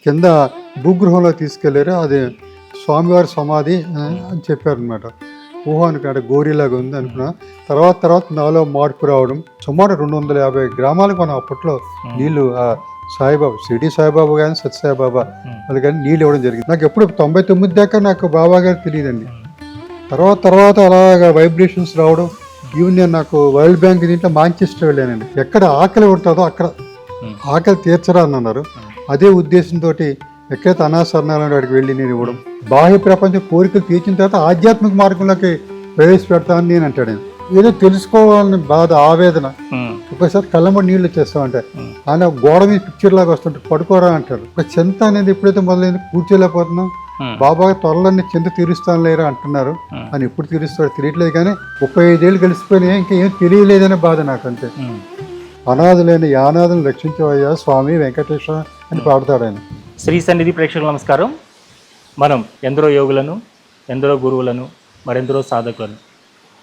కింద భూగృహంలో తీసుకెళ్ళారు. అది స్వామివారి సమాధి అని చెప్పారనమాట. ఊహానికి గోరీలాగా ఉంది అనుకున్నా. తర్వాత నాలో మార్పు రావడం. సుమారు 250 గ్రామాలకు మనం అప్పట్లో నీళ్లు సాయిబాబా, షిరిడి సాయిబాబా కానీ సత్యసాయిబాబా వాళ్ళు కానీ నీళ్ళు ఇవ్వడం జరిగింది. నాకు ఎప్పుడు 99 దాకా నాకు బాబా గారు తెలియదండి. తర్వాత అలాగా వైబ్రేషన్స్ రావడం. ఈవెన్ నేను నాకు వరల్డ్ బ్యాంక్ దీంట్లో మాంచెస్టర్ వెళ్ళానండి. ఎక్కడ ఆకలి ఉంటుందో అక్కడ ఆకలి తీర్చరా అని అన్నారు. అదే ఉద్దేశంతో ఎక్కడైతే అనాశరణాలను వాడికి వెళ్ళి నేను ఇవ్వడం. బాహ్య ప్రపంచం కోరికలు తీర్చిన తర్వాత ఆధ్యాత్మిక మార్గంలోకి ప్రవేశపెడతానని నేను అంటాడు. ఏదో తెలుసుకోవాలని బాధ, ఆవేదన. ఒకసారి కళ్ళమ్మడి నీళ్ళు వచ్చేస్తా ఉంటాయి. ఆయన గోడ మీద పిక్చర్ లాగా వస్తుంటే పడుకోరా అంటారు. ఒక చింత అనేది ఎప్పుడైతే మొదలైంది కూర్చోలేకపోతున్నాం. బాబా త్వరలన్నీ చింత తీరుస్తాను లేరా అంటున్నారు. అని ఎప్పుడు తీరుస్తాడో తెలియట్లేదు. కానీ 35 ఏళ్ళు కలిసిపోయినాయి, ఇంకా ఏం తెలియలేదనే బాధ నాకు. అంతే. అనాథులైన యానాథులను రక్షించవయ్యా స్వామి వెంకటేశ్వర అని పాడతాడు ఆయన. శ్రీ సన్నిధి ప్రేక్షకులకు నమస్కారం. మనం ఎందరో యోగులను, ఎందరో గురువులను, మరెందరో సాధకులను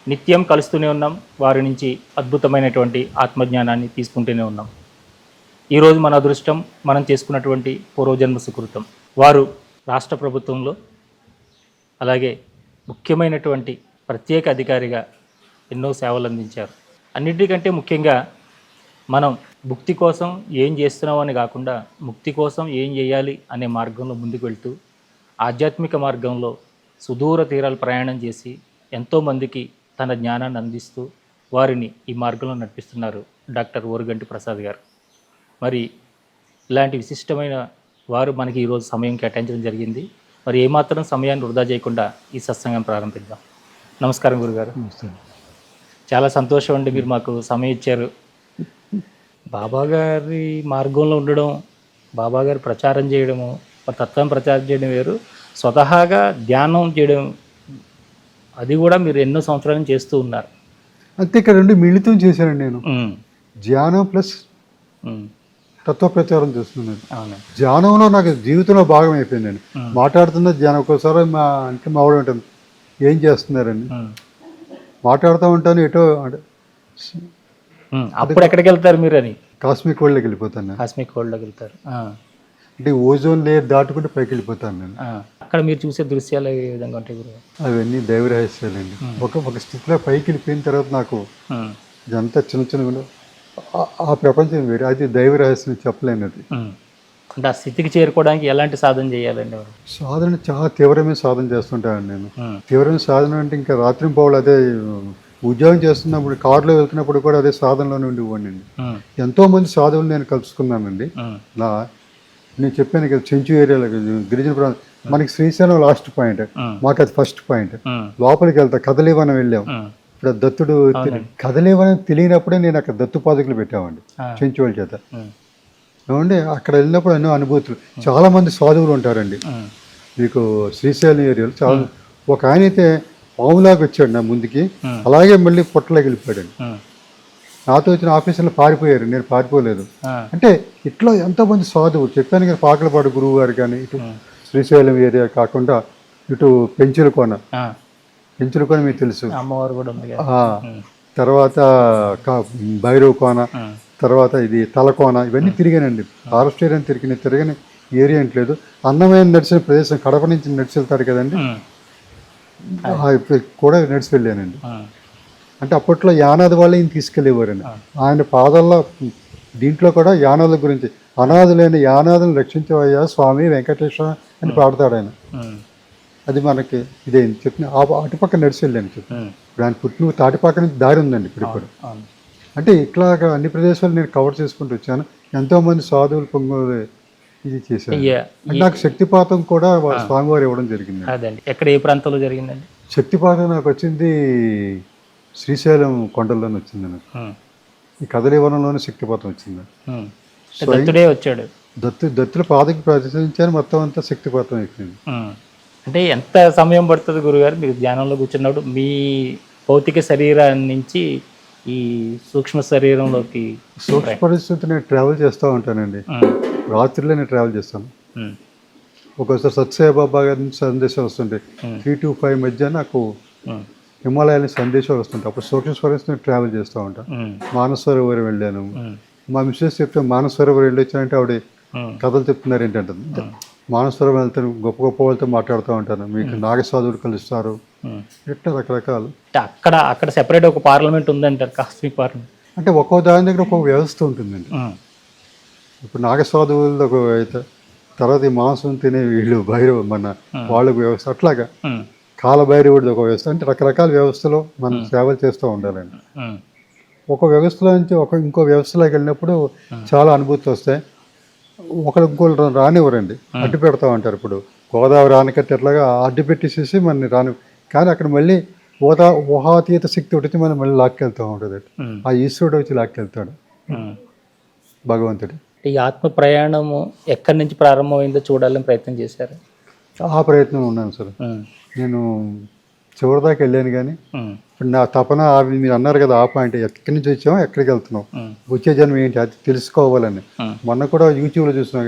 నిత్యం కలుస్తూనే ఉన్నాం. వారి నుంచి అద్భుతమైనటువంటి ఆత్మజ్ఞానాన్ని తీసుకుంటూనే ఉన్నాం. ఈరోజు మన అదృష్టం మనం చేసుకున్నటువంటి పూర్వజన్మ సుకృతం. వారు రాష్ట్ర ప్రభుత్వంలో అలాగే ముఖ్యమైనటువంటి ప్రత్యేక అధికారిగా ఎన్నో సేవలు అందించారు. అన్నిటికంటే ముఖ్యంగా మనం ముక్తి కోసం ఏం చేస్తున్నామని కాకుండా ముక్తి కోసం ఏం చేయాలి అనే మార్గంలో ముందుకు వెళ్తూ ఆధ్యాత్మిక మార్గంలో సుదూర తీరాలు ప్రయాణం చేసి ఎంతోమందికి తన జ్ఞానాన్ని అందిస్తూ వారిని ఈ మార్గంలో నడిపిస్తున్నారు డాక్టర్ ఓరుగంటి ప్రసాద్ గారు. మరి ఇలాంటి విశిష్టమైన వారు మనకి ఈరోజు సమయం కేటాయించడం జరిగింది. మరి ఏమాత్రం సమయాన్ని వృధా చేయకుండా ఈ సత్సంగం ప్రారంభిద్దాం. నమస్కారం గురుగారు. చాలా సంతోషం అండి, మీరు మాకు సమయం ఇచ్చారు. బాబాగారి మార్గంలో ఉండడం, బాబాగారు ప్రచారం చేయడము, తత్వం ప్రచారం చేయడం వేరు, స్వతహాగా ధ్యానం చేయడం అది కూడా మీరు ఎన్నో సంవత్సరాల నుంచి చేస్తూ ఉన్నారు. అంతే. ఇక్కడ రెండు మిళితం చేశానండి నేను. ధ్యానం ప్లస్ తత్వ ప్రచారం చేస్తున్నాను. ధ్యానంలో నాకు జీవితంలో భాగం అయిపోయిందండి. మాట్లాడుతున్న ధ్యానం ఒక్కోసారి మా ఆవిడ ఉంటుంది, ఏం చేస్తున్నారని మాట్లాడుతూ ఉంటాను. ఎటో అప్పుడు ఎక్కడికి వెళ్తారు మీరు అని? కాస్మిక్ వరల్డ్లోకి వెళ్ళిపోతాను. కాస్మిక్ వరల్డ్లోకి వెళ్తారు అంటే ఓజోన్ లేయర్ దాటుకుంటే పైకి వెళ్ళిపోతాను నేను. అక్కడ మీరు చూసే దృశ్యాలు ఏ విధంగా ఉంటాయి గురు? అవన్నీ దైవ రహస్యాలండి. ఒక స్థితిలో పైకి వెళ్ళిపోయిన తర్వాత నాకు ఇదంతా చిన్న ఆ ప్రపంచం వేరు. అది దైవ రహస్యం చెప్పలేనిది. అంటే ఆ స్థితికి చేరుకోవడానికి ఎలాంటి సాధన చేయాలండి? సాధన చాలా తీవ్రమైన సాధన చేస్తుంటాను నేను. తీవ్రమైన సాధన అంటే ఇంకా రాత్రింపవలు అదే. ఉద్యోగం చేస్తున్నప్పుడు కారులో వెళ్తున్నప్పుడు కూడా అదే సాధనలోనే ఉండివ్వండి. ఎంతో మంది సాధువులు నేను కలుసుకున్నానండి. నేను చెప్పాను కదా, చెంచు ఏరియాలో గిరిజన ప్రాంతం మనకి శ్రీశైలం లాస్ట్ పాయింట్, మాకు అది ఫస్ట్ పాయింట్. లోపలికి వెళ్తా కదలీవనం వెళ్ళాం. ఇప్పుడు దత్తుడు కదలీవనం తెలియనప్పుడే నేను అక్కడ దత్తు పాదుకులు పెట్టామండి చెంచు వాళ్ళ చేత. ఏమండి అక్కడ వెళ్ళినప్పుడు ఎన్నో అనుభూతులు. చాలా మంది సాధువులు ఉంటారండి మీకు శ్రీశైలం ఏరియాలో. చాలా ఒక ఆయన అయితే పాములాగా వచ్చాడు నా ముందుకి, అలాగే మళ్ళీ పొట్టలోకి వెళ్ళిపోయాడు. నాతో వచ్చిన ఆఫీసర్లు పారిపోయారు, నేను పారిపోలేదు. అంటే ఇట్లా ఎంతోమంది సాధువులు చెప్పాను కదా, పాకలపాడు గురువు గారు కానీ, ఇటు శ్రీశైలం ఏరియా కాకుండా ఇటు పెంచులకోన మీకు తెలుసు, అమ్మవారు కూడా ఉంది. తర్వాత భైరవ్ కోన, తర్వాత ఇది తలకోన, ఇవన్నీ తిరిగానండి. ఫారెస్ట్ ఏరియా తిరగని ఏరియా అంటలేదు. అన్నమైన నడిచిన ప్రదేశం కడప నుంచి నడిచి వెళ్తాడు కదండి, కూడా నడిచి వెళ్ళానండి. అంటే అప్పట్లో యానాది వాళ్ళు ఈయన తీసుకెళ్ళేవారండి. ఆయన పాదాల్లో దీంట్లో కూడా యానాదుల గురించి, అనాథులైన యానాదులను రక్షించవయ్యా స్వామి వెంకటేశ్వర అని పాడతాడు ఆయన. అది మనకి ఇదేంటి చెప్పిన అటుపక్క నడిచి వెళ్ళాను చెప్పి. ఇప్పుడు ఆయన పుట్టిన తాటిపక్క నుంచి దారి ఉందండి ఇప్పుడు. అంటే ఇట్లాగా అన్ని ప్రదేశాలు నేను కవర్ చేసుకుంటూ వచ్చాను. ఎంతోమంది సాధువులు పొంగు ఇది చేశాను. నాకు శక్తిపాతం కూడా స్వామివారు ఇవ్వడం జరిగింది. ఎక్కడ, ఏ ప్రాంతంలో జరిగిందండి శక్తిపాతం? నాకు వచ్చింది శ్రీశైలం కొండల్లోనే వచ్చింది. నాకు ఈ కదలీవనంలోనే శక్తిపాతం వచ్చింది. దత్తుడే వచ్చాడు. దత్తుల పాదకి ప్రదర్శించాను, మొత్తం అంతా శక్తిపాతం అయిపోయింది. అంటే ఎంత సమయం పడుతుంది గురుగారు మీరు ధ్యానంలో కూర్చున్నప్పుడు? మీ భౌతిక శరీరాన్ని నుంచి ఈ సూక్ష్మ శరీరంలోకి? సూక్ష్మ పరిస్థితి నేను ట్రావెల్ చేస్తూ ఉంటానండి. రాత్రిలో నేను ట్రావెల్ చేస్తాను. ఒక్కోసారి సత్యసాయిబాబా గారి నుంచి సందేశాలు వస్తుంటాయి. 3 to 5 మధ్య నాకు హిమాలయాల సందేశాలు వస్తుంటాయి. అప్పుడు సూక్ష్మ స్వరస్తో ట్రావెల్ చేస్తూ ఉంటాను. మానసరోవరం వెళ్ళాను. మా మిస్సెస్ చెప్తే మానసరోవరం వెళ్ళొచ్చానంటే ఆవిడ కథలు చెప్తున్నారు ఏంటంటే మానసరం వెళ్తాను, గొప్ప గొప్ప వాళ్ళతో మాట్లాడుతూ ఉంటాను, మీకు నాగసాధువులు కలుస్తారు, ఇట్లా రకరకాలు. అక్కడ అక్కడ సెపరేట్ ఒక పార్లమెంట్ ఉందంటారు, కాస్మిక్ పార్లమెంట్. అంటే ఒక్కో దాని దగ్గర ఒక్కొక్క వ్యవస్థ ఉంటుందండి. ఇప్పుడు నాగసాధువులది ఒక అయితే, తర్వాత ఈ మాంసం తినే వీళ్ళు భైరవ మన వాళ్ళకు వ్యవస్థ, అట్లాగా కాలభైరవుడిది ఒక వ్యవస్థ. అంటే రకరకాల వ్యవస్థలో మనం సేవలు చేస్తూ ఉండాలండి. ఒక వ్యవస్థలో నుంచి ఇంకో వ్యవస్థలోకి వెళ్ళినప్పుడు చాలా అనుభూతి వస్తాయి. ఇంకోళ్ళు రానివ్వరండి, అడ్డు పెడతా ఉంటారు. ఇప్పుడు గోదావరి ఆనకట్ట ఎట్లాగా అడ్డు పెట్టేసేసి మనని రాని, కానీ అక్కడ మళ్ళీ ఊహాతీత శక్తి ఒకటి మనం మళ్ళీ లాక్కెళ్తూ ఉంటుంది. ఆ ఈశ్వరుడు వచ్చి లాక్కెళ్తాడు భగవంతుడు. ఈ ఆత్మ ప్రయాణము ఎక్కడి నుంచి ప్రారంభమైందో చూడాలని ప్రయత్నం చేశారు? ఆ ప్రయత్నం ఉన్నాను సార్. నేను చివరిదాకా వెళ్ళాను, కానీ ఇప్పుడు నా తపన మీరు అన్నారు కదా ఆ పాయింట్, ఎక్కడి నుంచి వచ్చామో ఎక్కడికి వెళ్తున్నాం, వచ్చే జన్మ ఏంటి అది తెలుసుకోవాలని. మొన్న కూడా యూట్యూబ్లో చూసినా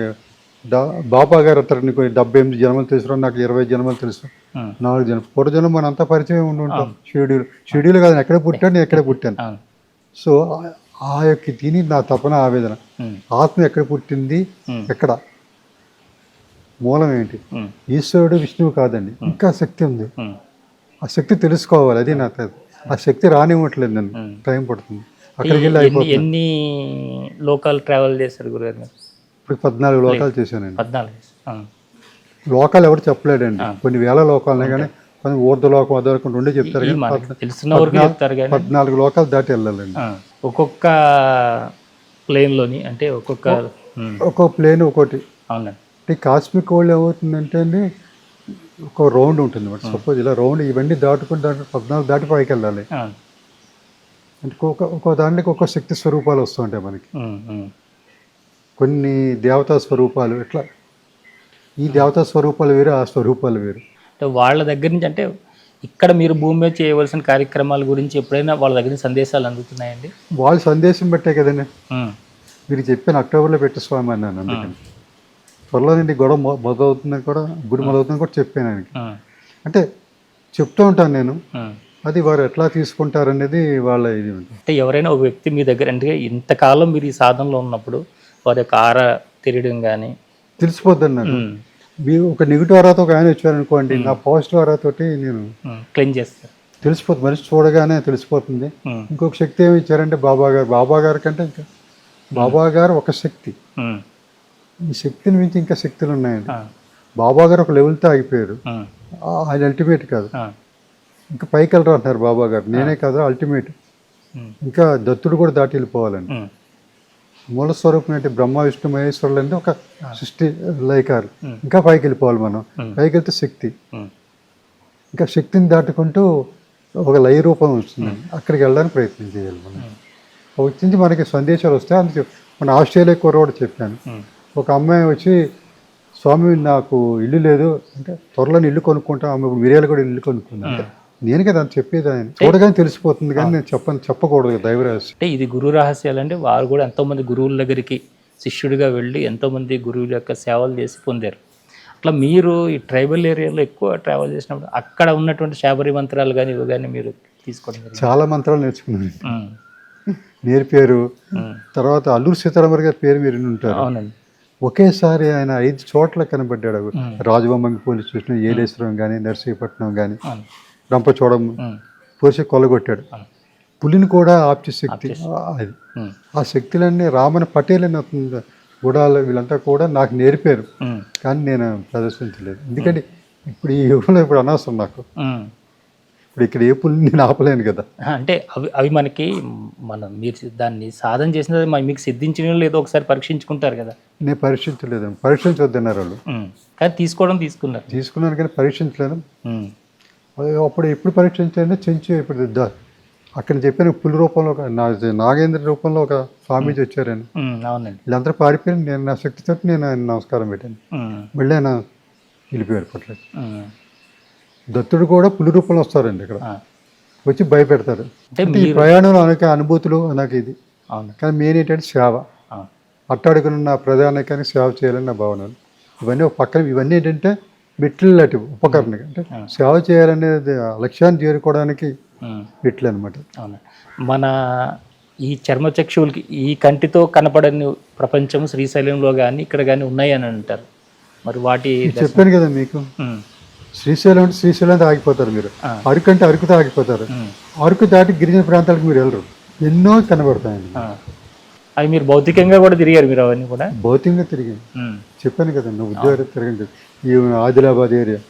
బాబా గారు అతను 78 జన్మలు తెలుసు, నాకు 20 జన్మలు తెలుసు, 4 జన్మలు పూర్వజన్మ మన అంతా పరిచయం ఉండి ఉంటాం. షెడ్యూల్ కాదు, ఎక్కడ పుట్టాను, నేను ఎక్కడ పుట్టాను. సో ఆ యొక్క దీని నా తపన ఆవేదన, ఆత్మ ఎక్కడ పుట్టింది, ఎక్కడ మూలం ఏంటి, ఈశ్వరుడు విష్ణువు కాదండి, ఇంకా శక్తి ఉంది, ఆ శక్తి తెలుసుకోవాలి. అది నా ఆ శక్తి రానివ్వట్లేదు, నేను టైం పడుతుంది. అక్కడికి వెళ్ళి అయిపోతుంది. ఎన్ని లోకాలు ట్రావెల్ చేశారు గురుగారు? ఇప్పుడు 14 లోకాలు చేశానండి. 14 లోకాలు ఎవరు చెప్పలేడండి, కొన్ని వేల లోకాలనే, కానీ కొన్ని ఊర్ధలోకం అదొకటి ఉండే చెప్తారు, కానీ తెలిసిన వరకు చెప్తారు, కానీ 14 లోకాలు దాటి వెళ్ళాలండి. ఒక్కొక్క ప్లేన్లోని, అంటే ఒక్కొక్క ప్లేన్ ఒకటి. అవునండి. అంటే కాస్మిక్ వాళ్ళు ఏమవుతుందంటే అండి, ఒక రౌండ్ ఉంటుంది అన్నమాట. సపోజ్ ఇలా రౌండ్ ఇవన్నీ దాటుకుని 14 దాటి పైకి వెళ్ళాలి. అంటే ఒక్కో దాంట్లోకి ఒక్కో శక్తి స్వరూపాలు వస్తూ ఉంటాయి మనకి, కొన్ని దేవతా స్వరూపాలు. ఇట్లా ఈ దేవతా స్వరూపాలు వేరు, ఆ స్వరూపాలు వేరు. అంటే వాళ్ళ దగ్గర నుంచి, అంటే ఇక్కడ మీరు భూమి మీద చేయవలసిన కార్యక్రమాల గురించి ఎప్పుడైనా వాళ్ళ దగ్గర నుంచి సందేశాలు అందుతున్నాయండి? వాళ్ళ సందేశం పెట్టే కదండి మీరు చెప్పాను, అక్టోబర్లో పెట్టే స్వామి అన్నాను. అందుకని త్వరలో నుండి గొడవ మొదలవుతుందని కూడా, గుడి మొదలవుతుందని కూడా చెప్పాను ఆయనకి. అంటే చెప్తూ ఉంటాను నేను, అది వారు ఎట్లా తీసుకుంటారనేది వాళ్ళ ఇది ఉంటుంది. అంటే ఎవరైనా ఒక వ్యక్తి మీ దగ్గర, అంటే ఇంతకాలం మీరు ఈ సాధనలో ఉన్నప్పుడు వారి యొక్క ఆరా తెలియడం కానీ తెలిసిపోద్దండి నాకు. మీరు ఒక నెగిటివ్ ఆరాతో ఒక ఆయన వచ్చారనుకోండి, నా పాజిటివ్ ఆరాతోటి నేను క్లెయిమ్ చేస్తాను, తెలిసిపోతుంది, మనిషి చూడగానే తెలిసిపోతుంది. ఇంకొక శక్తి ఏమి ఇచ్చారంటే బాబా గారి కంటే ఇంకా బాబా గారు ఒక శక్తి, ఈ శక్తిని మించి ఇంకా శక్తులు ఉన్నాయండి. బాబా గారు ఒక లెవెల్తో ఆగిపోయారు, ఆయన అల్టిమేట్ కాదు, ఇంకా పైకి వెళ్ళరు అంటున్నారు బాబా గారు. నేనే కాదు అల్టిమేట్, ఇంకా దత్తుడు కూడా దాటి వెళ్ళిపోవాలండి. మూల స్వరూపం ఏంటి, బ్రహ్మ విష్ణు మహేశ్వరులు అంటే ఒక సృష్టి లయకారు, ఇంకా పైకి వెళ్ళిపోవాలి మనం. పైకి వెళ్తే శక్తి, ఇంకా శక్తిని దాటుకుంటూ ఒక లయ రూపం వస్తుంది, అక్కడికి వెళ్ళడానికి ప్రయత్నం చేయాలి మనం. వచ్చి మనకి సందేశాలు వస్తాయి. అందుకే మన ఆస్ట్రేలియా కూడా చెప్పాను, ఒక అమ్మాయి వచ్చి స్వామి నాకు ఇల్లు లేదు అంటే, త్వరలో ఇల్లు కొనుక్కుంటాం, ఆమె మిరియాలు కూడా ఇల్లు కొనుక్కుంది. నేను కదా అని చెప్పేది, ఆయన చూడగానే తెలిసిపోతుంది, కానీ నేను చెప్పకూడదు దైవ రహస్యం. అంటే ఇది గురు రహస్యాలు. అంటే వారు కూడా ఎంతోమంది గురువుల దగ్గరికి శిష్యుడిగా వెళ్ళి ఎంతోమంది గురువుల యొక్క సేవలు చేసి పొందారు. అట్లా మీరు ఈ ట్రైబల్ ఏరియాలో ఎక్కువ ట్రావెల్ చేసినప్పుడు అక్కడ ఉన్నటువంటి శాబరి మంత్రాలు కానీ ఇవి కానీ మీరు తీసుకోవడం? చాలా మంత్రాలు నేర్చుకున్నాను, నేర్పారు. తర్వాత అల్లూరు సీతారామరావు గారి పేరు మీరు ఉంటారు. అవునండి. ఒకేసారి ఆయన 5 చోట్ల కనబడ్డాడు. రాజబొమ్మంగి పోలీస్ స్టేషన్, ఏలేశ్వరం కానీ, నర్సీపట్నం కానీ, రంపచోడం పోసి కొల్లగొట్టాడు. పులిని కూడా ఆప్చే శక్తి అది. ఆ శక్తులన్నీ రామన్ పటేల్ అని గుడాలు వీళ్ళంతా కూడా నాకు నేర్పారు, కానీ నేను ప్రదర్శించలేదు. ఎందుకంటే ఇప్పుడు ఈ యుగంలో ఇప్పుడు అనవసరం నాకు. ఇప్పుడు ఇక్కడ ఏ పులిని నేను ఆపలేను కదా. అంటే అవి మనకి మీరు దాన్ని సాధన చేసిన మీకు సిద్ధించిన లేదో ఒకసారి పరీక్షించుకుంటారు కదా. నేను పరీక్షించలేదు, పరీక్షించొద్దన్నారు వాళ్ళు, కానీ తీసుకున్నారు కానీ పరీక్షించలేదు. అప్పుడు ఎప్పుడు పరీక్షించాలంటే చెంచు ఇప్పుడు అక్కడ చెప్పిన పులి రూపంలో నాగేంద్ర రూపంలో ఒక స్వామీజీ వచ్చారని, అవునండి, వీళ్ళందరూ పారిపోయారు. నేను నా శక్తితో నేను ఆయన నమస్కారం పెట్టాను, మళ్ళీ ఆయన వెళ్ళిపోయారు పట్ల. దత్తుడు కూడా పులి రూపంలో వస్తారండి, ఇక్కడ వచ్చి భయపెడతారు. అంటే ఈ ప్రయాణంలో అనేక అనుభూతులు నాకు ఇది. కానీ మెయిన్ ఏంటంటే సేవ, అట్టాడుకున్న ప్రధానికానికి సేవ చేయాలని నా భావన. ఇవన్నీ ఒక పక్కన, ఇవన్నీ ఏంటంటే మెట్లు లాంటి ఉపకరణ, అంటే సేవ చేయాలనేది లక్ష్యాన్ని చేరుకోవడానికి మెట్లు అనమాట. మన ఈ చర్మచక్షువులకి ఈ కంటితో కనపడని ప్రపంచం శ్రీశైలంలో కానీ ఇక్కడ కానీ ఉన్నాయి అని అంటారు. మరి వాటి చెప్పాను కదా మీకు, శ్రీశైలం అంటే శ్రీశైలం ఆగిపోతారు మీరు, అరకు అంటే అరకుతో ఆగిపోతారు. అరకు దాటి గిరిజన ప్రాంతాలకు మీరు వెళ్ళరు, ఎన్నో కనబడతాయండి. అవి మీరు భౌతికంగా కూడా తిరిగారు మీరు అవన్నీ కూడా? భౌతికంగా తిరిగాను, చెప్పాను కదా ఉద్యోగం తిరగండి. ఈ Adilabad area,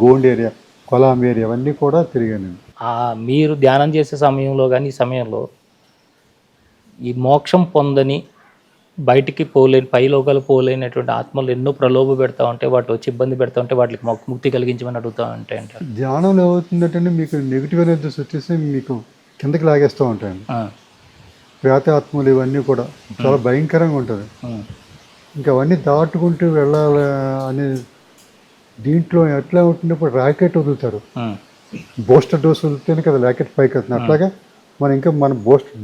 Gond area, కొలాం area అవన్నీ కూడా తిరిగాను నేను. మీరు ధ్యానం చేసే సమయంలో కానీ ఈ సమయంలో ఈ మోక్షం పొందని బయటికి పోలేని పైలోకాలు పోలేనటువంటి ఆత్మలు ఎన్నో ప్రలోభ పెడతా ఉంటాయి, వాటి వచ్చి ఇబ్బంది పెడతా ఉంటే వాటికి ముక్తి కలిగించమని అడుగుతూ ఉంటాయి అంటారు. ధ్యానంలో ఏమవుతుందంటే మీకు నెగిటివ్ ఎనర్జీ సృష్టిస్తే మీకు కిందకి లాగేస్తూ ఉంటాయండి. ప్రేతాత్మలు ఇవన్నీ కూడా చాలా భయంకరంగా ఉంటుంది. ఇంకా అవన్నీ దాటుకుంటూ వెళ్ళాలి అనే దీంట్లో ఎట్లా ఉంటుంది, ఇప్పుడు రాకెట్ వదులుతారు, బూస్టర్ డోస్ వదిలితేనే కదా రాకెట్ పైకి వెళ్తుంది. అట్లాగే మనం ఇంకా మన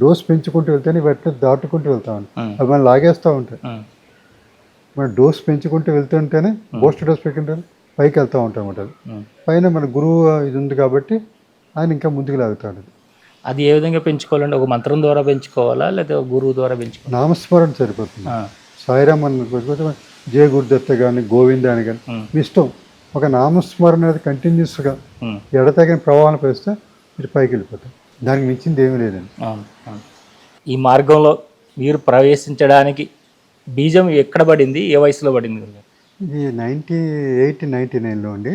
డోస్ పెంచుకుంటూ వెళ్తేనే వెంటనే దాటుకుంటూ వెళ్తామని అవి మనం లాగేస్తూ ఉంటాయి. మన డోస్ పెంచుకుంటూ వెళ్తుంటేనే బూస్టర్ డోస్ పెట్టుకుంటే పైకి వెళ్తూ ఉంటాం అన్నమాట. పైన మన గురువు ఇది ఉంది కాబట్టి ఆయన ఇంకా ముందుకు లాగుతాడు. అది ఏ విధంగా పెంచుకోవాలంటే ఒక మంత్రం ద్వారా పెంచుకోవాలా లేదా గురువు ద్వారా పెంచుకోవాలి? నామస్మరణ సరిపోతుంది. సాయిరామ్ అని జయ గురుదత్త కానీ గోవింద అని కానీ మీ ఇష్టం. ఒక నామస్మరణ అనేది కంటిన్యూస్గా ఎడతగిన ప్రవాహం పెరిస్తే మీరు పైకి వెళ్ళిపోతారు. దానికి మించింది ఏమీ లేదండి. ఈ మార్గంలో మీరు ప్రవేశించడానికి బీజం ఎక్కడ పడింది, ఏ వయసులో పడింది? ఇది 98-99లో అండి.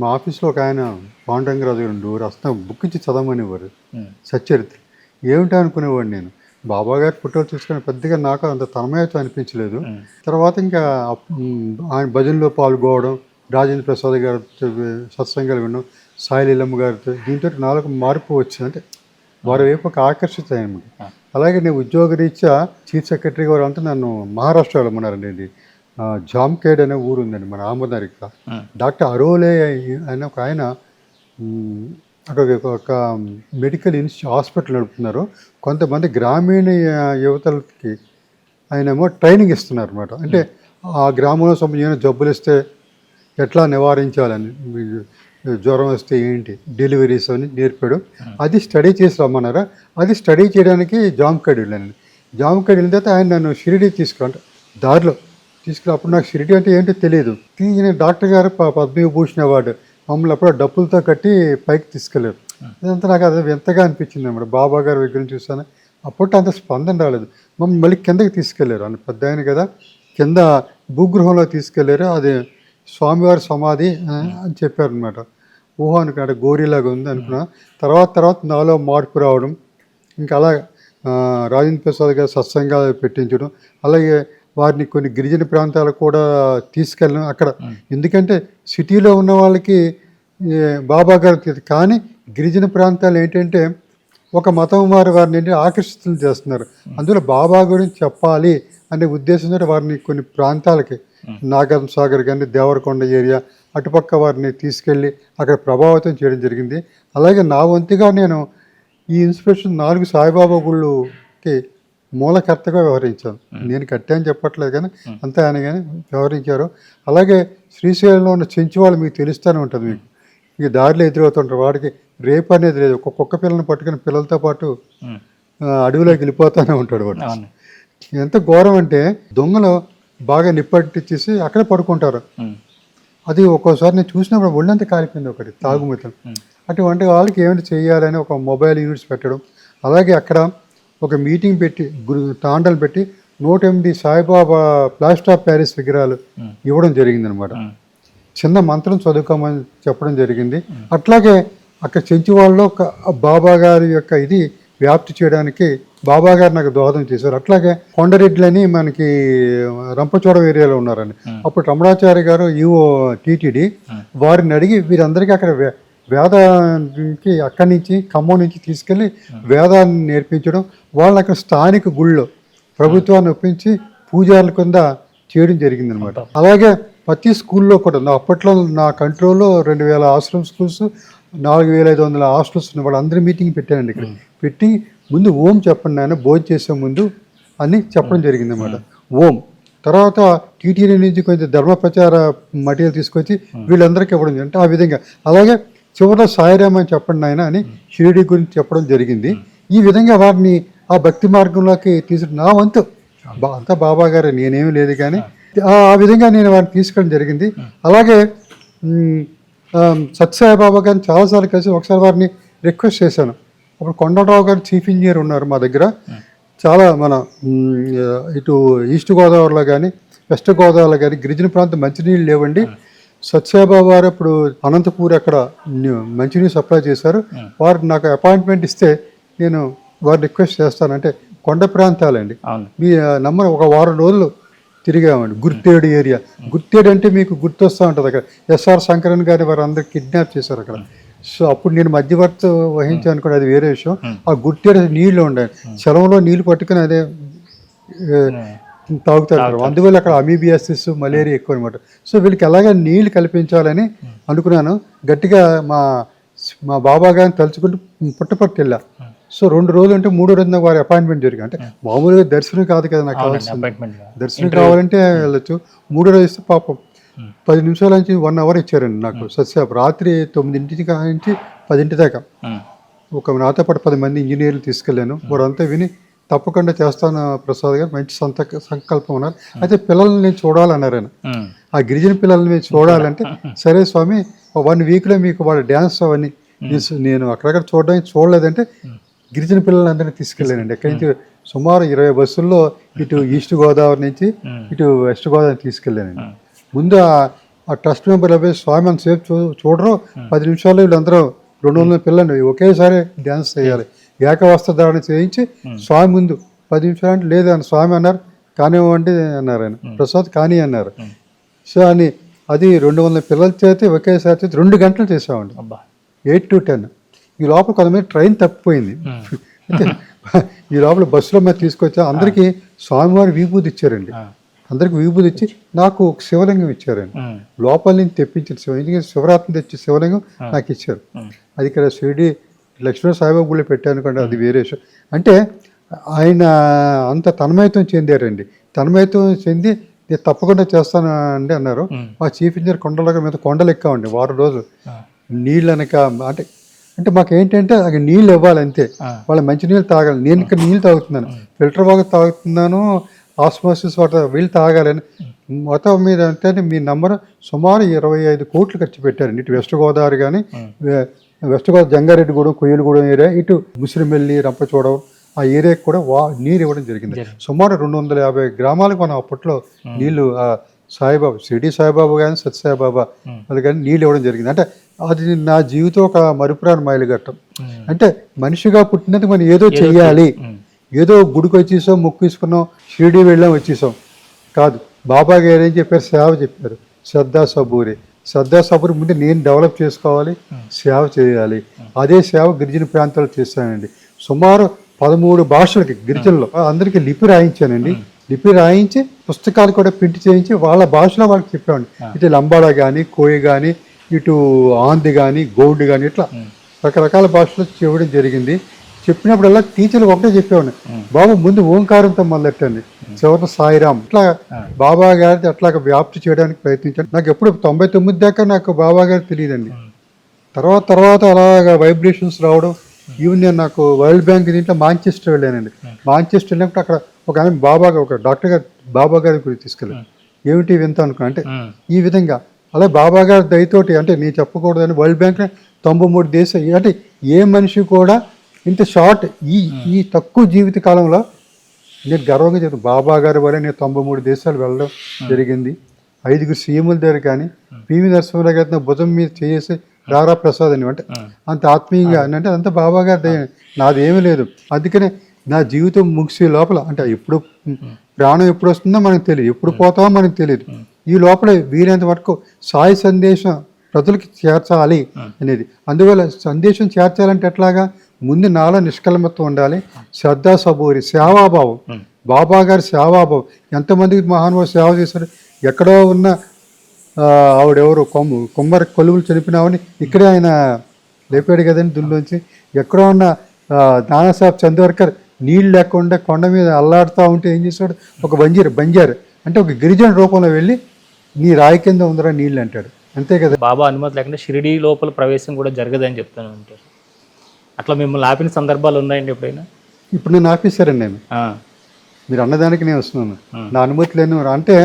మా ఆఫీస్లో ఒక ఆయన పాండురంగరాజు గారు ఉండేవారు. అసలు బుక్ ఇచ్చి చదవమనేవారు సచ్చరిత్ర. ఏమిటో అనుకునేవాడు నేను. బాబా గారి ఫోటోలు చూసుకొని పెద్దగా నాకు అంత తన్మయత్వం అనిపించలేదు. తర్వాత ఇంకా ఆయన భజనలో పాల్గొవడం, రాజేంద్ర ప్రసాద్ గారితో సత్సంగాలు వినడం, సాయి లీలమ్మ గారితో, దీంతో నాలుగు మార్పు వచ్చింది. అంటే వారి వైపు ఒక ఆకర్షితాయన్నమాట. అలాగే నేను ఉద్యోగరీత్యా చీఫ్ సెక్రటరీ గారు అంతా నన్ను మహారాష్ట్రలో ఉన్నారండి. ఇది జామ్ఖేడ్ అనే ఊరు ఉందండి మన ఆమదార్ ఇక్కడ. డాక్టర్ అరోలే అనే ఒక ఆయన అక్కడ ఒక మెడికల్ హాస్పిటల్ నడుపుతున్నారు. కొంతమంది గ్రామీణ యువతలకి ఆయనేమో ట్రైనింగ్ ఇస్తున్నారు అనమాట. అంటే ఆ గ్రామంలో సంబంధించిన జబ్బులు ఇస్తే ఎట్లా నివారించాలని, జ్వరం వస్తే ఏంటి, డెలివరీస్ అని నేర్పాడు. అది స్టడీ చేసి రమ్మన్నారా. అది స్టడీ చేయడానికి జామ్ఖేడ్ వెళ్ళాను. జామ్ఖేడ్ వెళ్ళిన తర్వాత ఆయన నన్ను షిరిడి తీసుకురా దారిలో తీసుకురా. అప్పుడు నాకు షిరిడి అంటే ఏంటో తెలియదు. ఈయన డాక్టర్ గారు పద్మవిభూషణ్ అవార్డు మమ్మల్ని అప్పుడు డబ్బులతో కట్టి పైకి తీసుకెళ్ళారు. ఇదంతా నాకు అది ఎంతగా అనిపించింది అన్నమాట. బాబా గారి విగ్రహం చూసాను, అప్పట్లో అంత స్పందన రాలేదు. మమ్మల్ని మళ్ళీ కిందకి తీసుకెళ్ళారు. అని పెద్ద ఆయన కదా, కింద భూగృహంలో తీసుకెళ్ళారు. అది స్వామివారి సమాధి అని చెప్పారనమాట. ఊహ అనుకున్నాడు గోరీలాగా ఉంది అనుకున్నా. తర్వాత నాలో మార్పు రావడం, ఇంకా అలా రాజేంద్ర ప్రసాద్ గారు సత్సంగాలు పెట్టించడం, అలాగే వారిని కొన్ని గిరిజన ప్రాంతాలకు కూడా తీసుకెళ్ళడం. అక్కడ ఎందుకంటే సిటీలో ఉన్న వాళ్ళకి బాబా గారు, కానీ గిరిజన ప్రాంతాలు ఏంటంటే ఒక మతం వారిని ఏంటంటే ఆకర్షితులు చేస్తున్నారు. అందులో బాబా గురించి చెప్పాలి అనే ఉద్దేశంతో వారిని కొన్ని ప్రాంతాలకి, నాగార్జున సాగర్ కానీ దేవరకొండ ఏరియా అటుపక్క వారిని తీసుకెళ్ళి అక్కడ ప్రభావితం చేయడం జరిగింది. అలాగే నా వంతుగా నేను ఈ ఇన్స్పిరేషన్ 4 సాయిబాబా గుళ్ళకి మూలకర్తగా వ్యవహరించాను. నేను కట్టాను చెప్పట్లేదు కానీ అంతా ఆయన కానీ వ్యవహరించారు. అలాగే శ్రీశైలంలో ఉన్న చెంచువాళ్ళు మీకు తెలుస్తూనే ఉంటుంది. మీకు ఇక దారిలో ఎదురవుతుంటారు. వాడికి రేపు అనేది లేదు. ఒక కుక్క పిల్లని పట్టుకుని పిల్లలతో పాటు అడవిలోకి వెళ్ళిపోతూనే ఉంటాడు వాడు. ఎంత ఘోరం అంటే దొంగలు బాగా నిప్పట్టించేసి అక్కడే పడుకుంటారు. అది ఒక్కోసారి నేను చూసినప్పుడు ఒళ్ళంతా కాలిపోయింది ఒకటి తాగుమితం. అటువంటి వాళ్ళకి ఏమైనా చేయాలని ఒక మొబైల్ యూనిట్స్ పెట్టడం, అలాగే అక్కడ ఒక మీటింగ్ పెట్టి తాండలు పెట్టి 108 సాయిబాబా ప్లాస్టర్ ఆఫ్ ప్యారిస్ విగ్రహాలు ఇవ్వడం జరిగిందనమాట. చిన్న మంత్రం చదువుకోమని చెప్పడం జరిగింది. అట్లాగే అక్కడ చెంచువాళ్ళలో బాబా గారి యొక్క ఇది వ్యాప్తి చేయడానికి బాబా గారు నాకు దోహదం చేశారు. అట్లాగే కొండరెడ్లని మనకి రంపచోడవరం ఏరియాలో ఉన్నారండి. అప్పుడు రమణాచార్య గారు ఈవో టీటీడీ వారిని అడిగి వీరందరికీ అక్కడ వేదానికి అక్కడి నుంచి ఖమ్మం నుంచి తీసుకెళ్ళి వేదాన్ని నేర్పించడం, వాళ్ళని అక్కడ స్థానిక గుళ్ళో ప్రభుత్వాన్ని ఒప్పించి పూజారుల కింద చేయడం జరిగిందనమాట. అలాగే ప్రతి స్కూల్లో కూడా అప్పట్లో నా కంట్రోల్లో 2000 ఆశ్రమ్ స్కూల్స్, 4500 హాస్టల్స్ ఉన్న వాళ్ళందరూ మీటింగ్ పెట్టానండి. ఇక్కడ పెట్టి ముందు ఓం చెప్పండి నాయన భోజనం చేసే ముందు అని చెప్పడం జరిగిందన్నమాట. ఓం తర్వాత టీటీడీ నుంచి కొంచెం ధర్మ ప్రచార మటీరియల్ తీసుకొచ్చి వీళ్ళందరికీ ఇవ్వడం అంటే ఆ విధంగా. అలాగే చివరిలో సాయిరామ్ అని చెప్పండి నాయన అని షిరిడి గురించి చెప్పడం జరిగింది. ఈ విధంగా వారిని ఆ భక్తి మార్గంలోకి నా వంతు అంతా బాబా గారు, నేనేమీ లేదు కానీ ఆ విధంగా నేను వారిని తీసుకోవడం జరిగింది. అలాగే సత్యసాయిబాబా గారిని చాలాసార్లు కలిసి ఒకసారి వారిని రిక్వెస్ట్ చేశాను. అప్పుడు కొండలరావు గారు చీఫ్ ఇంజనీర్ ఉన్నారు మా దగ్గర. చాలా మన ఇటు ఈస్ట్ గోదావరిలో కానీ వెస్ట్ గోదావరిలో కానీ గిరిజన ప్రాంతం మంచినీళ్ళు లేవండి. సత్యసాయిబాబా వారు ఇప్పుడు అనంతపూర్ అక్కడ మంచినీళ్ళు సప్లై చేశారు. వారు నాకు అపాయింట్మెంట్ ఇస్తే నేను వారు రిక్వెస్ట్ చేస్తాను. అంటే కొండ ప్రాంతాలండి, మీ నమ్మని ఒక వారం రోజులు తిరిగామండి. గుర్తేడు ఏరియా, గుర్తేడు అంటే మీకు గుర్తొస్తూ ఉంటుంది. అక్కడ ఎస్ఆర్ శంకరన్ గారి వారు అందరు కిడ్నాప్ చేశారు అక్కడ. సో అప్పుడు నేను మధ్యవర్తి వహించాను కూడా, అది వేరే విషయం. ఆ గుర్తేడు నీళ్లు ఉండాలి, చలంలో నీళ్లు పట్టుకుని అదే తాగుతారు. అందువల్ల అక్కడ అమీబియాసిస్, మలేరియా ఎక్కువ అనమాట. సో వీళ్ళకి ఎలాగ నీళ్లు కల్పించాలని అనుకున్నాను. గట్టిగా మా బాబా గారిని తలుచుకుంటూ పుట్టపర్తి వెళ్ళా. సో 2 రోజులు అంటే 3 రోజున వారి అపాయింట్మెంట్ జరిగింది. అంటే మామూలుగా దర్శనం కాదు కదా నాకు కావాల్సింది, దర్శనం కావాలంటే వెళ్ళొచ్చు. 3 రోజు ఇస్తే పాపం 10 నిమిషాల నుంచి 1 అవర్ ఇచ్చారండి నాకు. సత్యసాయి రాత్రి 9 నుంచి 10 దాకా నాతో పాటు 10 మంది ఇంజనీర్లు తీసుకెళ్ళాను. వారంతా విని తప్పకుండా చేస్తాను ప్రసాద్ గారు, మంచి సంకల్పం ఉన్నారు. అయితే పిల్లల్ని నేను చూడాలన్నారు ఆయన. ఆ గిరిజన పిల్లల్ని మేము చూడాలంటే సరే స్వామి 1 వీక్లో మీకు వాళ్ళ డ్యాన్స్ అవన్నీ నేను అక్కడక్కడ చూడలేదంటే గిరిజన పిల్లలందరినీ తీసుకెళ్ళానండి. ఎక్కడి నుంచి సుమారు 20 బస్సుల్లో ఇటు ఈస్ట్ గోదావరి నుంచి ఇటు వెస్ట్ గోదావరి తీసుకెళ్ళానండి. ముందు ఆ ట్రస్ట్ మెంబర్ అబ్బాయి స్వామి అంతసేపు చూడరు, 10 నిమిషాలు వీళ్ళందరూ 200 పిల్లలు ఒకేసారి డ్యాన్స్ చేయాలి. ఏకవస్త్రధారణ చేయించి స్వామి ముందు 10 నిమిషాలు అంటే లేదు అని స్వామి అన్నారు. కానివ్వండి అన్నారు ఆయన, ప్రసాద్ కానీ అన్నారు. సో అని అది 200 పిల్లల చేతి ఒకేసారి చేతి 2 గంటలు చేసామండి, 8 to 10. ఈ లోపల కొంతమంది ట్రైన్ తప్పిపోయింది. అయితే ఈ లోపల బస్సులో మీద తీసుకొచ్చా. అందరికీ స్వామివారి విభూతి ఇచ్చారండి. అందరికి విభూతి ఇచ్చి నాకు ఒక శివలింగం ఇచ్చారండి. లోపల నుంచి తెప్పించిన శివలింగం, శివరాత్రి తెచ్చి శివలింగం నాకు ఇచ్చారు. అది ఇక్కడ షిరిడి లక్ష్మీ సాయిబాబా గుళ్ళు పెట్టాను అనుకోండి, అది వేరే విషయం. అంటే ఆయన అంత తన్మయత్వం చెందారండి. తన్మయత్వం చెంది నేను తప్పకుండా చేస్తాను అండి అన్నారు. మా చీఫ్ ఇంజనీర్ కొండల మీద కొండలు ఎక్కామండి 6 రోజులు. నీళ్ళు అనక అంటే మాకు ఏంటంటే అక్కడ నీళ్ళు ఇవ్వాలి అంతే, వాళ్ళ మంచి నీళ్ళు తాగాలి. నేను ఇక్కడ నీళ్ళు తాగుతున్నాను, ఫిల్టర్ వాటర్ తాగుతున్నాను, ఆస్మోసిస్ వాటర్ వీళ్ళు తాగాలని. మొత్తం మీద అంటే మీ నంబర్ సుమారు 25 కోట్లు ఖర్చు పెట్టారండి. ఇటు వెస్ట్ గోదావరి కానీ వెస్ట్ గోదావరి జంగారెడ్డిగూడెం, కొయ్యలగూడెం ఏరియా, ఇటు ముసిరిమెల్లి, రంపచోడవరం ఆ ఏరియాకి కూడా నీరు ఇవ్వడం జరిగింది. సుమారు 250 గ్రామాలకు మనం అప్పట్లో నీళ్లు సాయిబాబా, షిరిడి సాయిబాబా కానీ సత్యసాయిబాబా వాళ్ళు కానీ నీళ్ళు ఇవ్వడం జరిగింది. అంటే అది నా జీవితం ఒక మరుపురాని మైలుగట్టం. అంటే మనిషిగా పుట్టినందుకు మనం ఏదో చెయ్యాలి, ఏదో గుడికి వచ్చేసాం, మొక్కు తీసుకున్నాం, షిరిడి వెళ్ళాం వచ్చేసాం కాదు. బాబా గారు ఏం చెప్పారు? సేవ చెప్పారు. శ్రద్ధా సబూరి ముందు నేను డెవలప్ చేసుకోవాలి, సేవ చేయాలి. అదే సేవ గిరిజన ప్రాంతాల్లో చేశానండి. సుమారు 13 భాషలకి గిరిజనలో అందరికీ లిపి రాయించానండి. లిపి రాయించి పుస్తకాలు కూడా ప్రింట్ చేయించి వాళ్ళ భాషలో వాళ్ళకి చెప్పామండి. ఇటు లంబాడా కానీ, కోయి కానీ, ఇటు ఆంది కానీ, గౌడ్ కానీ, ఇట్లా రకరకాల భాషలో చెప్పడం జరిగింది. చెప్పినప్పుడల్లా టీచర్లు ఒకటే చెప్పేవాడిని, బాబు ముందు ఓంకారంతో మొదలెట్టండి, చివరి సాయిరామ్, ఇట్లా బాబా గారిది అట్లా వ్యాప్తి చేయడానికి ప్రయత్నించాను. నాకు ఎప్పుడు 99 దాకా నాకు బాబా గారు తెలియదండి. తర్వాత అలాగా వైబ్రేషన్స్ రావడం. ఈవెన్ నేను నాకు వరల్డ్ బ్యాంక్ దీంట్లో మాంచెస్టర్ వెళ్ళానండి. మాంచెస్టర్ వెళ్ళినప్పుడు అక్కడ ఒక డాక్టర్ గారు బాబా గారి గురించి తీసుకెళ్ళాను. ఏమిటి వింత అనుకున్నా. అంటే ఈ విధంగా అలా బాబా గారి దయతోటి, అంటే నేను చెప్పకూడదని వరల్డ్ బ్యాంక్ 93 దేశాలు, అంటే ఏ మనిషి కూడా ఇంత షార్ట్ ఈ తక్కువ జీవిత కాలంలో నేను గర్వంగా చెప్తాను, బాబా గారి వల్ల నేను 93 దేశాలు వెళ్ళడం జరిగింది. 5 సీఎంల దగ్గర కానీ పివి నరసింహరావు గారి భుజం మీద చేసి రారా ప్రసాద్ అని, అంటే అంత ఆత్మీయంగా అంటే అంత బాబా గారి నాదేమీ లేదు. అందుకనే నా జీవితం ముగిసే లోపల, అంటే ఎప్పుడు ప్రాణం ఎప్పుడు వస్తుందో మనకు తెలియదు, ఎప్పుడు పోతామో మనకు తెలియదు. ఈ లోపల వీలైనంత వరకు సాయి సందేశం ప్రజలకి చేర్చాలి అనేది. అందువల్ల సందేశం చేర్చాలంటే ఎట్లాగా, ముందు నాలో నిష్కల్మత్వం ఉండాలి, శ్రద్ధా సబూరి, సేవాభావం, బాబా గారి సేవాభావం. ఎంతమందికి మహానుభావు సేవ చేశారు. ఎక్కడో ఉన్న ఆవిడెవరు కొమ్మరి కొలువులు చనిపోయినామని ఇక్కడే ఆయన లేపాడు కదండి దుల్లోంచి. ఎక్కడో ఉన్న నానాసాహెబ్ చంద్రవర్కర్ నీళ్ళు లేకుండా కొండ మీద అల్లాడుతూ ఉంటే ఏం చేశాడు, ఒక బంజారు అంటే ఒక గిరిజన రూపంలో వెళ్ళి నీ రాయి కింద ఉందరా నీళ్ళు అంటాడు. అంతే కదా. బాబా అనుమతి లేకుండా షిరిడి లోపల ప్రవేశం కూడా జరగదని చెప్తాను అంటారు. అట్లా మిమ్మల్ని ఆపిన సందర్భాలు ఉన్నాయండి ఎప్పుడైనా? ఇప్పుడు నేను ఆఫీసరండి నేను, మీరు అన్నదానికి నేను వస్తున్నాను. నా అనుమతి లేని అంటే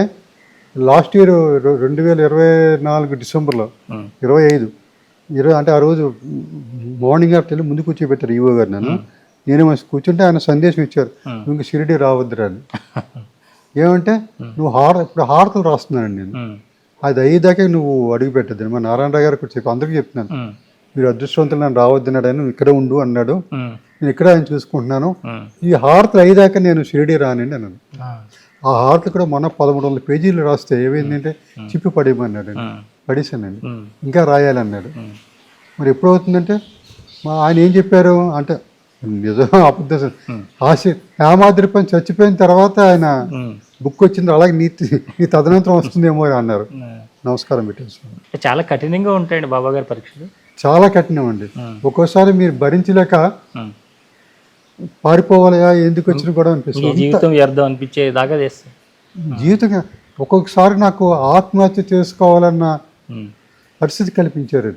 లాస్ట్ ఇయర్ 2024 డిసెంబర్లో 25 అంటే ఆ రోజు మార్నింగ్ ఆఫ్టర్ ముందు కూర్చోబెట్టారు ఈవో గారు నన్ను. నేను కూర్చుంటే ఆయన సందేశం ఇచ్చారు, నువ్వు ఇంక షిరిడి రావద్దురా అని. ఏమంటే నువ్వు ఇప్పుడు హారతలు రాస్తున్నానండి నేను, అది అయ్యేదాకే నువ్వు అడుగు పెట్టద్దు. మా నారాయణరావు గారు కూడా చెప్పి అందరికీ చెప్తున్నాను, మీరు అదృష్టవంతులు నన్ను రావద్దన్నాడు ఆయన, నువ్వు ఇక్కడే ఉండు అన్నాడు, నేను ఇక్కడ ఆయన చూసుకుంటున్నాను, ఈ హారతలు అయ్యేదాకా నేను షిరిడి రానండి అన్నాను. ఆ హారతలు కూడా మొన్న 1300 పేజీలు రాస్తే ఏమైందంటే చిప్పి పడేయమన్నాడు, పడేసానండి, ఇంకా రాయాలన్నాడు. మరి ఎప్పుడు అవుతుందంటే ఆయన ఏం చెప్పారు అంటే నిజం అబద్ధం హేమాద్రి పని చచ్చిపోయిన తర్వాత ఆయన బుక్ వచ్చింది, అలాగే నీ తదనంతరం వస్తుందేమో అన్నారు. నమస్కారం పెట్టేసుకోండి. చాలా కఠినంగా ఉంటాయండి బాబా గారి పరీక్షలు, చాలా కఠినం అండి. ఒక్కోసారి మీరు భరించలేక పారిపోవాలయా ఎందుకు వచ్చిన కూడా అనిపిస్తుంది, జీవితం వ్యర్థం అనిపించేదాకా చేస్తాం. జీవితంగా ఒక్కొక్కసారి నాకు ఆత్మహత్య చేసుకోవాలన్న పరిస్థితి కల్పించారు.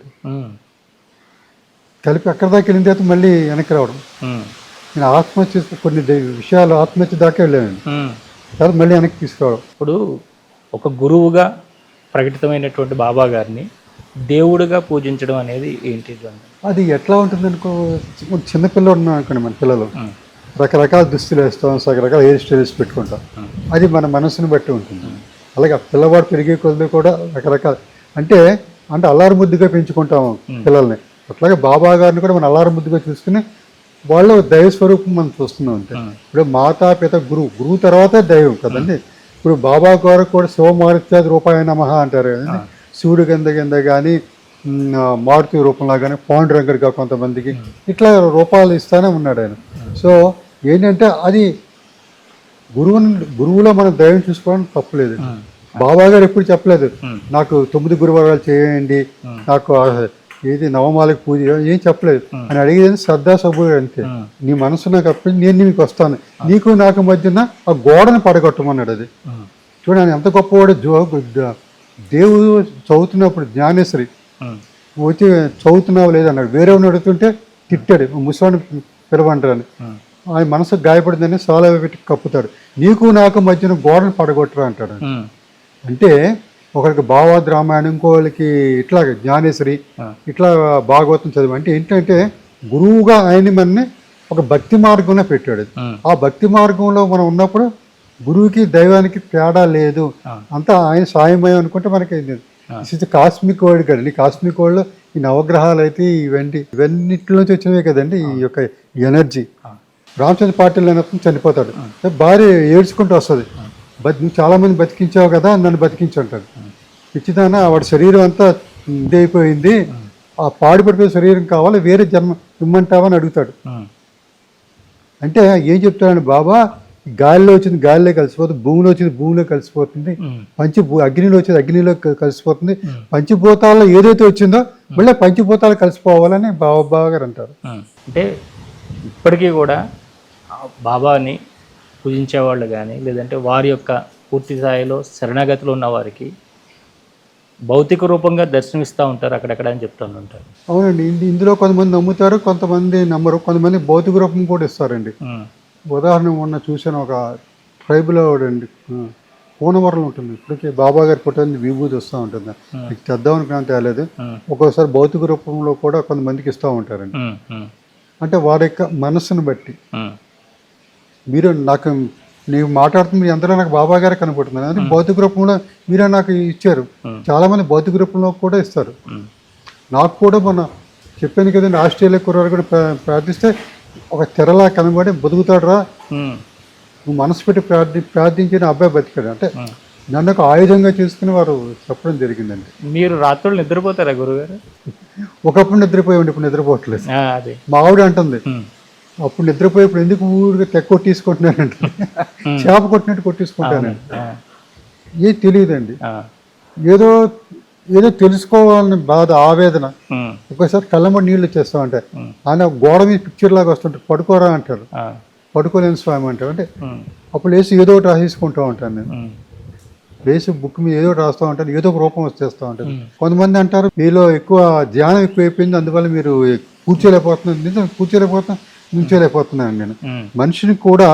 కలిపి అక్కడి దాకా వెళ్ళిన తర్వాత మళ్ళీ వెనక్కి రావడం. నేను ఆత్మహత్య కొన్ని విషయాలు ఆత్మహత్య దాకా వెళ్ళానండి, తర్వాత మళ్ళీ వెనక్కి తీసుకురావడం. ఇప్పుడు ఒక గురువుగా ప్రకటితమైనటువంటి బాబా గారిని దేవుడిగా పూజించడం అనేది ఏంటి? అది ఎట్లా ఉంటుంది అనుకో, చిన్నపిల్లలు ఉన్నాం అనుకోండి, మన పిల్లలు రకరకాల దుస్తులు వేస్తాం, రకరకాల హెయిర్ స్టైల్స్ పెట్టుకుంటాం, అది మన మనసుని బట్టి ఉంటుంది. అలాగే ఆ పిల్లవాడు పెరిగే కొద్ది కూడా రకరకాల అంటే అల్లారు ముద్దుగా పెంచుకుంటాం పిల్లల్ని. అట్లాగే బాబా గారిని కూడా మనం అల్లారు ముద్దుగా చూసుకుని వాళ్ళ దైవ స్వరూపం మనం చూస్తున్నాం. అంటే ఇప్పుడు మాతా పిత గురువు తర్వాత దైవం కదండి. ఇప్పుడు బాబా గారు కూడా శివమారుత్యాది రూపాయ నమః అంటారు కదండి. శివుడు కింద కానీ మారుతి రూపంలో కానీ పాండురంగడిగా కొంతమందికి ఇట్లా రూపాలు ఇస్తానే ఉన్నాడు ఆయన. సో ఏంటంటే అది గురువులో మనం దైవం చూసుకోవడం తప్పులేదు. బాబా గారు ఎప్పుడు చెప్పలేదు నాకు 9 గురువారాలు చేయండి, నాకు ఏది నవమాలకు పూజ ఏం చెప్పలేదు. అని అడిగేది శ్రద్ధాసభ్యుడు అంతే. నీ మనసు నాకు అప్పుడు నేను నీకు వస్తాను, నీకు నాకు మధ్యన ఆ గోడను పడగొట్టమన్నాడు. అది చూడండి ఎంత గొప్పవాడు. దేవుడు చదువుతున్నప్పుడు జ్ఞానేశ్వరి వచ్చి చదువుతున్నావు లేదన్నాడు, వేరేవాడిని అడుగుతుంటే తిట్టాడు, ముసలాన్ని పిలవంటారని. ఆయన మనసు గాయపడిందని సాలా పెట్టి కప్పుతాడు, నీకు నాకు మధ్యన గోడను పడగొట్టరా అంటాడు. అంటే ఒకరికి భావాద్ రామాయణం, ఇంకోళ్ళకి ఇట్లా జ్ఞానేశ్వరి, ఇట్లా భాగవతం చదివి అంటే ఏంటంటే గురువుగా ఆయన్ని మనని ఒక భక్తి మార్గంలో పెట్టాడు. ఆ భక్తి మార్గంలో మనం ఉన్నప్పుడు గురువుకి దైవానికి తేడా లేదు, అంతా ఆయన సాయమయం అనుకుంటే మనకి కాస్మిక్ వరల్డ్ కదండి. కాస్మిక్ వరల్డ్లో ఈ నవగ్రహాలు అయితే ఇవన్నిటిలోంచి వచ్చినవే కదండి ఈ యొక్క ఎనర్జీ. రామచంద్ర పాటిల్ అయినప్పుడు చనిపోతాడు, భార్య ఏడ్చుకుంటూ వస్తుంది, నువ్వు చాలా మంది బతికించావు కదా, నన్ను బతికించుంటాడు. పిచ్చిదాన వాడి శరీరం అంతా ఇదైపోయింది, ఆ పాడుపడిపోయే శరీరం కావాలి, వేరే జన్మ ఇమ్మంటావని అడుగుతాడు. అంటే ఏం చెప్తాడని బాబా, గాలిలో వచ్చింది గాలిలో కలిసిపోతుంది, భూమిలో వచ్చింది భూమిలో కలిసిపోతుంది, అగ్నిలో వచ్చింది అగ్నిలో కలిసిపోతుంది, పంచభూతాల్లో ఏదైతే వచ్చిందో మళ్ళీ పంచభూతాలు కలిసిపోవాలని బాబా గారు అంటారు. అంటే ఇప్పటికీ కూడా బాబాని పూజించేవాళ్ళు కానీ లేదంటే వారి యొక్క పూర్తి స్థాయిలో శరణాగతిలో ఉన్న వారికి భౌతిక రూపంగా దర్శనమిస్తూ ఉంటారు అక్కడక్కడ అని చెప్తూ ఉంటారు. అవునండి, ఇందులో కొంతమంది నమ్ముతారు, కొంతమంది నమ్మరు, కొంతమంది భౌతిక రూపం కూడా ఇస్తారండి. ఉదాహరణ మొన్న చూసాను, ఒక ట్రైబుల్ అండి పూనవరంలో ఉంటుంది, ఇప్పటికీ బాబా గారి పుట్టిన విభూతి వస్తూ ఉంటుంది, మీకు తెద్దామనుకున్నా తేలేదు. ఒక్కోసారి భౌతిక రూపంలో కూడా కొంతమందికి ఇస్తూ ఉంటారండి. అంటే వారి యొక్క మనస్సును బట్టి మీరు నాకు నీవు మాట్లాడుతుంది అందరూ నాకు బాబా గారే కనపడుతున్నారు, అంటే భౌతిక రూపంలో మీరే నాకు ఇచ్చారు. చాలా మంది భౌతిక రూపంలో కూడా ఇస్తారు. నాకు కూడా మొన్న చెప్పాను కదండి, ఆస్ట్రేలియా కుర్రాడు కూడా ప్రార్థిస్తే ఒక తెరలా కనబడి బతుకుతాడు రా, నువ్వు మనసు పెట్టి ప్రార్థించిన అబ్బాయి బతికాడు. అంటే నన్ను ఒక ఆయుధంగా చేసుకుని వారు చెప్పడం జరిగిందండి. మీరు రాత్రులు నిద్రపోతారా గురుగారు? ఒకప్పుడు నిద్రపోయామండి, ఇప్పుడు నిద్రపోవట్లేదు. మా ఆవిడ అంటుంది, అప్పుడు నిద్రపోయేప్పుడు ఎందుకు ఊరిగా తెగ కొట్టేసుకుంటున్నానంటే చేప కొట్టినట్టు కొట్టేసుకుంటానండి. ఏం తెలియదండి, ఏదో ఏదో తెలుసుకోవాలని బాధ, ఆవేదన. ఒక్కోసారి కళ్ళమ్మడి నీళ్ళు వచ్చేస్తా ఉంటాయి, ఆయన గోడ మీద పిక్చర్ లాగా వస్తుంటారు, పడుకోరా అంటారు, పడుకోలేని స్వామి అంటారు. అంటే అప్పుడు వేసి ఏదో ఒకటి రాసేసుకుంటూ ఉంటాను నేను, వేసి బుక్ మీద ఏదో ఒకటి రాస్తూ ఉంటాను, ఏదో ఒక రూపం వచ్చేస్తూ ఉంటాను. కొంతమంది అంటారు మీలో ఎక్కువ ధ్యానం ఎక్కువైపోయింది, అందువల్ల మీరు కూర్చోలేకపోతున్నాను, నిజం కూర్చోలేకపోతున్నాను, నుంచోలేకపోతున్నాను నేను. మనిషిని కూడా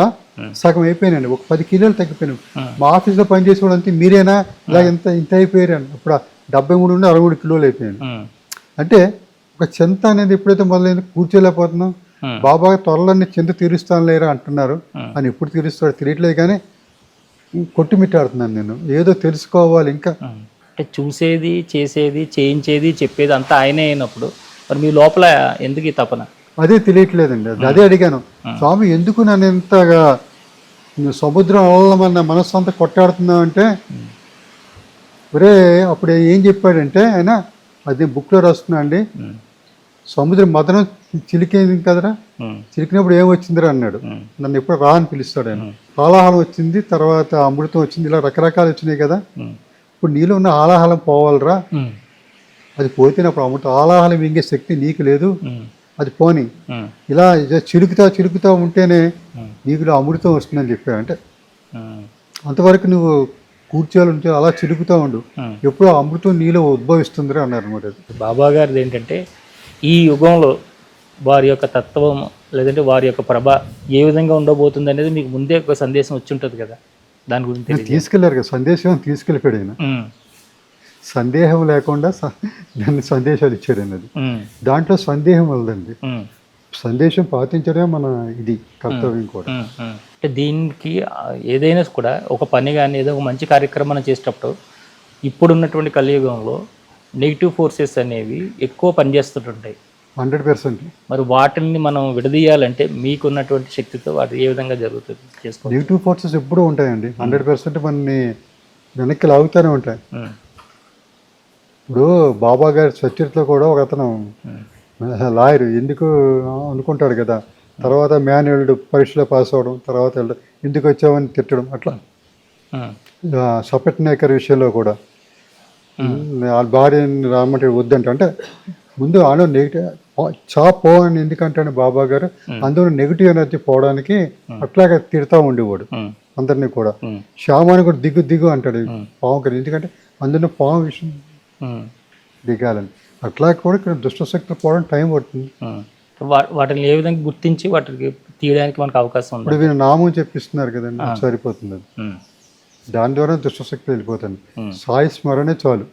సగం అయిపోయానండి, ఒక 10 కిలోలు తగ్గిపోయాను. మా ఆఫీస్లో పనిచేసే వాళ్ళు అంతే, మీరేనా ఇలా ఇంత అయిపోయారు. అప్పుడు 73 నుండి 63 కిలోలు అయిపోయాను. అంటే ఒక చింత అనేది ఎప్పుడైతే మొదలైంది, కూర్చోలేకపోతున్నాం, బాబా త్వరలన్నీ చింత తీరుస్తాను లేరా అంటున్నారు. అని ఎప్పుడు తీరుస్తాడో తెలియట్లేదు, కానీ కొట్టుమిట్టాడుతున్నాను నేను, ఏదో తెలుసుకోవాలి ఇంకా. అంటే చూసేది, చేసేది, చేయించేది, చెప్పేది అంతా ఆయనే అయినప్పుడు మరి మీ లోపల ఎందుకు ఈ తపన? అదే తెలియట్లేదండి. అదే అడిగాను, స్వామి ఎందుకు నన్ను ఇంతగా సముద్రం అల్లమన్న మనస్సు అంతా కొట్టాడుతున్నావు అంటే, ఒరే అప్పుడు ఏం చెప్పాడంటే ఆయన, అది బుక్లో రాస్తున్నా అండి, సముద్రం మదనం చిలికేది కదరా, చిలికినప్పుడు ఏం వచ్చిందిరా అన్నాడు. నన్ను ఎప్పుడు రా అని పిలుస్తాడు ఆయన. హాలాహలం వచ్చింది, తర్వాత అమృతం వచ్చింది, ఇలా రకరకాలు వచ్చినాయి కదా. ఇప్పుడు నీలో ఉన్న ఆలాహలం పోవాలరా, అది పోతేనప్పుడు అమృతం. ఆలాహలం ఇంకే శక్తి నీకు లేదు, అది పోని. ఇలా చిలుకుతా ఉంటేనే నీకు అమృతం వస్తుందని చెప్పాడు. అంటే అంతవరకు నువ్వు కూర్చోవాలి ఉంటే అలా చిలుకుతూ ఉండు, ఎప్పుడో అమృతం నీలో ఉద్భవిస్తుందిరా అన్నారు అనమాట. బాబా గారిది ఏంటంటే ఈ యుగంలో వారి యొక్క తత్వం లేదంటే వారి యొక్క ప్రభ ఏ విధంగా ఉండబోతుంది అనేది మీకు ముందే ఒక సందేశం వచ్చి ఉంటుంది కదా, దాని గురించి తీసుకెళ్లారు కదా. సందేశం తీసుకెళ్ళిపోయాడు ఆయన, సందేహం లేకుండా దాన్ని సందేశాలు ఇచ్చాడు అన్నది. దాంట్లో సందేహం వలదండి, సందేశం పాటించడమే మన ఇది కర్తవ్యం కూడా. అంటే దీనికి ఏదైనా కూడా ఒక పని కానీ ఏదో ఒక మంచి కార్యక్రమం చేసేటప్పుడు ఇప్పుడున్నటువంటి కలియుగంలో నెగిటివ్ ఫోర్సెస్ అనేవి ఎక్కువ పనిచేస్తుంటాయి 100%. మరి వాటిని మనం విడదీయాలంటే మీకున్నటువంటి శక్తితో వాటి ఏ విధంగా జరుగుతుంది చేసుకోవాలి? నెగిటివ్ ఫోర్సెస్ ఎప్పుడూ ఉంటాయండి, 100% మనని వెనక్కి లాగుతూనే ఉంటాయి. ఇప్పుడు బాబా గారి సచరిత్రలో కూడా ఒక అతను లాయర్ ఎందుకు అనుకుంటాడు కదా, తర్వాత మాన్యువల్ పరీక్షలో పాస్ అవ్వడం, తర్వాత ఎందుకు వచ్చావని తిట్టడం, అట్లా. సపెట్నేకర్ విషయంలో కూడా భార్యని రామంటే వద్దంట, అంటే ముందు ఆడ నెగిటివ్ పో అని ఎందుకంటాడు బాబా గారు, అందులో నెగిటివ్ ఎనర్జీ పోవడానికి అట్లాగే తిడతా ఉండేవాడు అందరినీ కూడా. శ్యామాని కూడా దిగు అంటాడు పాము కదా, ఎందుకంటే అందులో పాము విషయం దిగాలని. అట్లా కూడా ఇక్కడ దుష్టశక్తులు పోవడం టైం పడుతుంది. వాటిని ఏ విధంగా గుర్తించి వాటికి తీయడానికి మనకు అవకాశం ఉంది? ఇప్పుడు వీళ్ళు నామం చెప్పిస్తున్నారు కదండి, సరిపోతుంది అది. దాని ద్వారా దుష్టశక్తి వెళ్ళిపోతుంది. సాయి స్మరణే చాలు,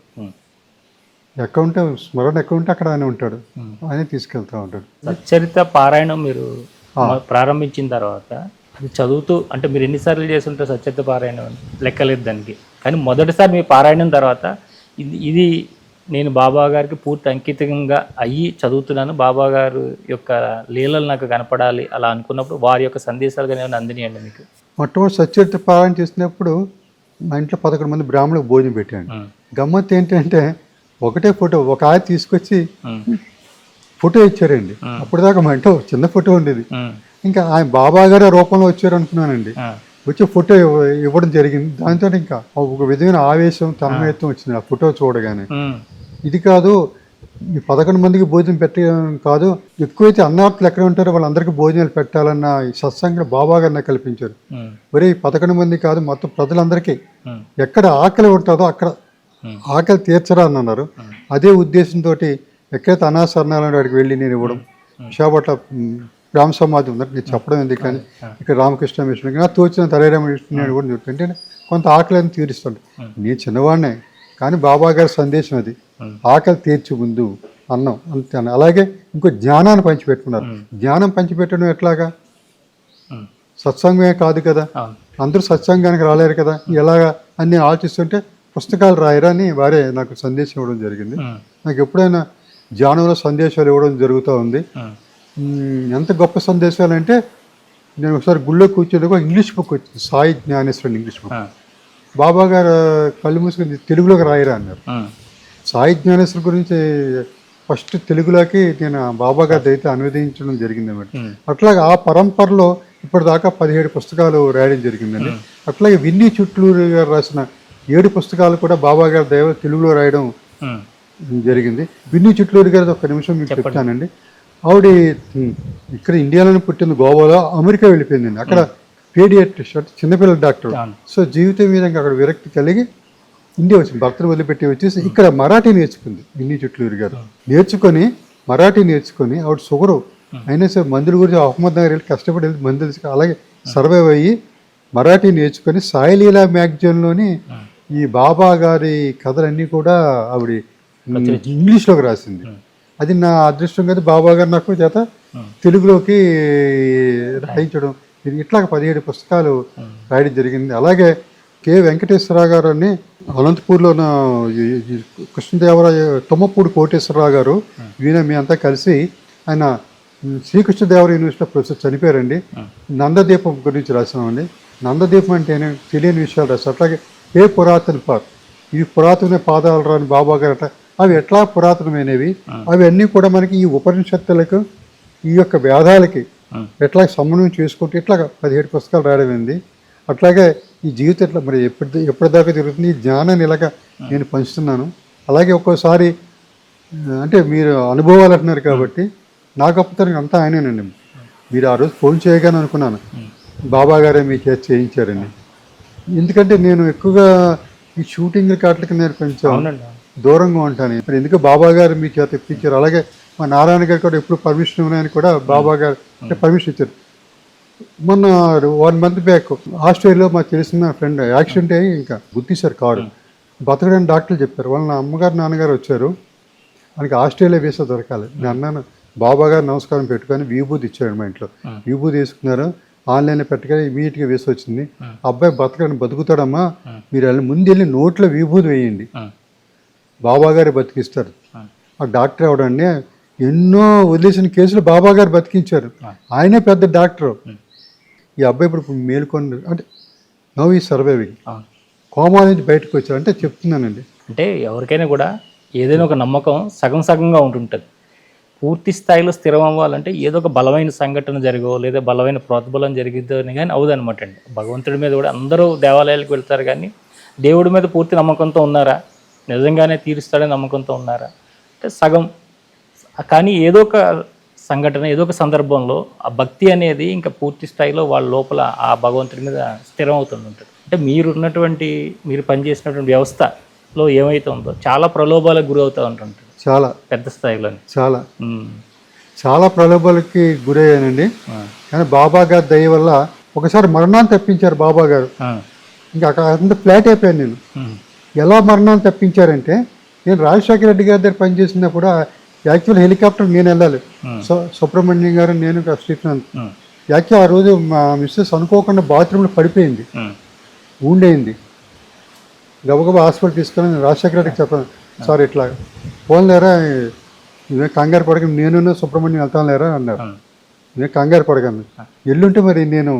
స్మరణ ఎక్కడ ఉంటే అక్కడ ఆయన ఉంటాడు, ఆయన తీసుకెళ్తా ఉంటాడు. సచ్చరిత పారాయణం మీరు ప్రారంభించిన తర్వాత అది చదువుతూ, అంటే మీరు ఎన్నిసార్లు చేసి ఉంటారు సచ్చరిత పారాయణం లెక్కలేదు దానికి, కానీ మొదటిసారి మీ పారాయణం తర్వాత ఇది నేను బాబా గారికి పూర్తి అంకితంగా అయ్యి చదువుతున్నాను, బాబా గారు యొక్క లీలలు నాకు కనపడాలి అలా అనుకున్నప్పుడు వారి యొక్క సందేశాలు కానీ ఏమైనా అందినాయండి మీకు? మొట్టమొదటి సచ్చరిత పారాయణ చేసినప్పుడు మా ఇంట్లో 11 మంది బ్రాహ్మణులకు భోజనం పెట్టాను. గమ్మత్ ఏంటంటే ఒకటే ఫోటో, ఒక ఆయన తీసుకొచ్చి ఫోటో ఇచ్చారండి. అప్పుడు దాకా మా ఇంట్లో చిన్న ఫోటో ఉండేది, ఇంకా ఆయన బాబా గారి రూపంలో వచ్చారు అనుకున్నానండి. వచ్చి ఫోటో ఇవ్వడం జరిగింది. దాంతో ఇంకా ఒక విధమైన ఆవేశం, తన్మయత్వం వచ్చింది ఆ ఫోటో చూడగానే. ఇది కాదు, ఈ 11 మందికి భోజనం పెట్టడం కాదు, ఎక్కువైతే అన్నార్థులు ఎక్కడ ఉంటారో వాళ్ళందరికీ భోజనాలు పెట్టాలన్న ఈ సత్సంగం బాబా గారిని కల్పించారు. ఒరే 11 మంది కాదు, మొత్తం ప్రజలందరికీ ఎక్కడ ఆకలి ఉంటుందో అక్కడ ఆకలి తీర్చరా అని అన్నారు. అదే ఉద్దేశంతో ఎక్కడైతే అనాశరణాలు వాడికి వెళ్ళి నేను ఇవ్వడం. విశాఖపట్నం గ్రామ సమాధి ఉందంటే నేను చెప్పడం ఎందుకు, కానీ ఇక్కడ రామకృష్ణ మిషన్ నాకు తోచిన తలేరామకృష్ణ కూడా చెప్తుంటే కొంత ఆకలిని తీరుస్తుండే. నేను చిన్నవాడినే, కానీ బాబా గారి సందేశం అది, ఆకలి తీర్చి ముందు అన్నం అంతే. అలాగే ఇంకో జ్ఞానాన్ని పంచిపెట్టుకున్నారు. జ్ఞానం పంచిపెట్టడం ఎట్లాగా, సత్సంగమే కాదు కదా, అందరూ సత్సంగానికి రాలేరు కదా, ఎలాగా అని ఆలోచిస్తుంటే పుస్తకాలు రాయరా అని వారే నాకు సందేశం ఇవ్వడం జరిగింది. నాకు ఎప్పుడైనా జ్ఞానంలో సందేశాలు ఇవ్వడం జరుగుతూ ఉంది. ఎంత గొప్ప సందేశాలు అంటే, నేను ఒకసారి గుళ్ళో కూర్చొని ఇంగ్లీష్ బుక్ వచ్చింది, సాయి జ్ఞానేశ్వరుని ఇంగ్లీష్ బుక్. బాబా గారు కళ్ళు మూసుకుని తెలుగులోకి రాయరా అన్నారు. సాయి జ్ఞానేశ్వర్ గురించి ఫస్ట్ తెలుగులోకి నేను బాబా గారి అయితే అనువదించడం జరిగింది అన్నమాట. అట్లాగే ఆ పరంపరలో ఇప్పటిదాకా 17 పుస్తకాలు రాయడం జరిగిందండి. అట్లాగే విన్నీ చుట్లూరు గారు రాసిన 7 పుస్తకాలు కూడా బాబా గారి దయ తెలుగులో రాయడం జరిగింది. విన్నీ చుట్లూరు గారి ఒక నిమిషం మీకు చెప్తానండి. ఆవిడ ఇక్కడ ఇండియాలోనే పుట్టింది, గోవాలో అమెరికా వెళ్ళిపోయిందండి. అక్కడ పీడియాట్రిషియన్, చిన్నపిల్లల డాక్టర్. సో జీవితం మీద అక్కడ విరక్తి కలిగి ఇండియా వచ్చింది, భర్తను వదిలిపెట్టి వచ్చేసి ఇక్కడ మరాఠీ నేర్చుకుంది విన్నీ చుట్లూరు గారు. నేర్చుకొని మరాఠీ నేర్చుకొని ఆవిడ షుగరు అయినా సరే మందుల గురించి అహ్మద్ నగర్ వెళ్ళి కష్టపడి వెళ్ళి మందులు తీసుకొని అలాగే సర్వైవ్ అయ్యి మరాఠీ నేర్చుకొని సాయిలీలా మ్యాగజైన్లోని ఈ బాబా గారి కథలన్నీ కూడా ఆవిడ ఇంగ్లీష్లోకి రాసింది. అది నా అదృష్టం కదా, బాబా గారు నాకు చేత తెలుగులోకి రాయించడం, ఇది ఇట్లా 17 పుస్తకాలు రాయడం జరిగింది. అలాగే కె వెంకటేశ్వరరావు గారు అని అనంతపూర్లో ఉన్న కృష్ణదేవరాయ తుమ్మపూడి కోటేశ్వరరావు గారు ఈయన మీ అంతా కలిసి ఆయన శ్రీకృష్ణదేవరాయ యూనివర్సిటీలో ప్రొఫెసర్ చనిపోయారండి. నందదీపం గురించి రాసినామండి. నందదీపం అంటే తెలియని విషయాలు రాశారు. అట్లాగే ఏ పురాతన పాత్, ఇవి పురాతన పాదాలు రాని బాబా గారు అట్లా అవి ఎట్లా పురాతనమైనవి, అవి అన్నీ కూడా మనకి ఈ ఉపనిషత్తులకు ఈ యొక్క వేదాలకి ఎట్లా సమన్వయం చేసుకుంటూ ఇట్లా 17 పుస్తకాలు రాయడమైంది. అట్లాగే ఈ జీవితం ఎట్లా మరి ఎప్పటిదాకా జరుగుతుంది, ఈ జ్ఞానాన్ని ఇలాగా నేను పంచుతున్నాను. అలాగే ఒక్కోసారి అంటే మీరు అనుభవాలు అంటున్నారు కాబట్టి నా గొప్పతనం అంతా ఆయనేనండి. మీరు ఆ రోజు ఫోన్ చేయగానే అనుకున్నాను బాబా గారే మీ చేత చేయించారండి. ఎందుకంటే నేను ఎక్కువగా ఈ షూటింగ్ కాట్లకి నేను కొంచెం దూరంగా ఉంటాను. మరి ఎందుకు బాబా గారు మీ చేత ఇప్పించారు. అలాగే మా నారాయణ గారు కూడా ఎప్పుడు పర్మిషన్ ఇవ్వని కూడా బాబా గారు అంటే పర్మిషన్ ఇచ్చారు. మొన్న 1 month బ్యాక్ ఆస్ట్రేలియాలో మాకు తెలిసిన ఫ్రెండ్ యాక్సిడెంట్ అయ్యి ఇంకా గుర్తిస్తారు కారు, బతకడానికి డాక్టర్లు చెప్పారు. వాళ్ళ అమ్మగారు నాన్నగారు వచ్చారు, మనకి ఆస్ట్రేలియా వీసా దొరకాలి. నేను అన్నాను బాబా గారు నమస్కారం పెట్టుకొని విభూతి ఇచ్చాడు మా ఇంట్లో, విభూతి తీసుకున్నారు, ఆన్లైన్లో పెట్టగానే ఇమీడియట్గా వీసా వచ్చింది. అబ్బాయి బతుకుతాడమ్మా, మీరు వెళ్ళి ముందు వెళ్ళి నోట్లో విభూతి వేయండి, బాబా గారు బతికిస్తారు. ఆ డాక్టర్ ఎవడండి ఎన్నో వదిలేసిన కేసులు బాబా గారు బతికించారు, ఆయనే పెద్ద డాక్టరు. ఈ అబ్బాయి ఇప్పుడు మేలుకొని అంటే నవ్ ఈ సర్వైవింగ్, కోమా నుంచి బయటకు వచ్చారు అంటే చెప్తున్నానండి. అంటే ఎవరికైనా కూడా ఏదైనా ఒక నమ్మకం సగం సగంగా ఉంటుంటుంది. పూర్తి స్థాయిలో స్థిరం అవ్వాలంటే ఏదో ఒక బలమైన సంఘటన జరగో లేదా బలమైన ప్రోత్బలం జరిగిద్దో అని కానీ అవుదనమాట అండి. భగవంతుడి మీద కూడా అందరూ దేవాలయాలకు వెళ్తారు, కానీ దేవుడి మీద పూర్తి నమ్మకంతో ఉన్నారా, నిజంగానే తీరుస్తాడని నమ్మకంతో ఉన్నారా అంటే సగం. కానీ ఏదో ఒక సంఘటన ఏదో ఒక సందర్భంలో ఆ భక్తి అనేది ఇంకా పూర్తి స్థాయిలో వాళ్ళ లోపల ఆ భగవంతుడి మీద స్థిరం అవుతుంటుంది. అంటే మీరు పనిచేసినటువంటి వ్యవస్థలో ఏమైతే ఉందో చాలా ప్రలోభాలకు గురి అవుతూ ఉంటుంటారు, చాలా పెద్ద స్థాయిలో చాలా ప్రలోభాలకి గురయ్యానండి. కానీ బాబా గారి దయ వల్ల ఒకసారి మరణాన్ని తప్పించారు బాబా గారు. ఇంకా అంత ఫ్లాట్ అయిపోయాను నేను. ఎలా మరణాన్ని తప్పించారంటే, నేను రాజశేఖర రెడ్డి గారి దగ్గర పనిచేసినప్పుడు యాక్చువల్ హెలికాప్టర్ నేను వెళ్ళాలి, సుబ్రహ్మణ్యం గారు నేను శ్రీకాంత్. యాక్చువల్ ఆ రోజు మా మిస్సెస్ అనుకోకుండా బాత్రూంలో పడిపోయింది, ఊండైంది. గబగబా హాస్పిటల్ తీసుకొని రాజశేఖర రెడ్డికి చెప్పాను, సార్ ఇట్లా ఫోన్ లేరా, నువ్వే కంగారు పడక, నేను సుబ్రహ్మణ్యం వెళ్తాను లేరా అన్నారు. నేను కంగారు పడగాను, ఎల్లుంటే మరి నేను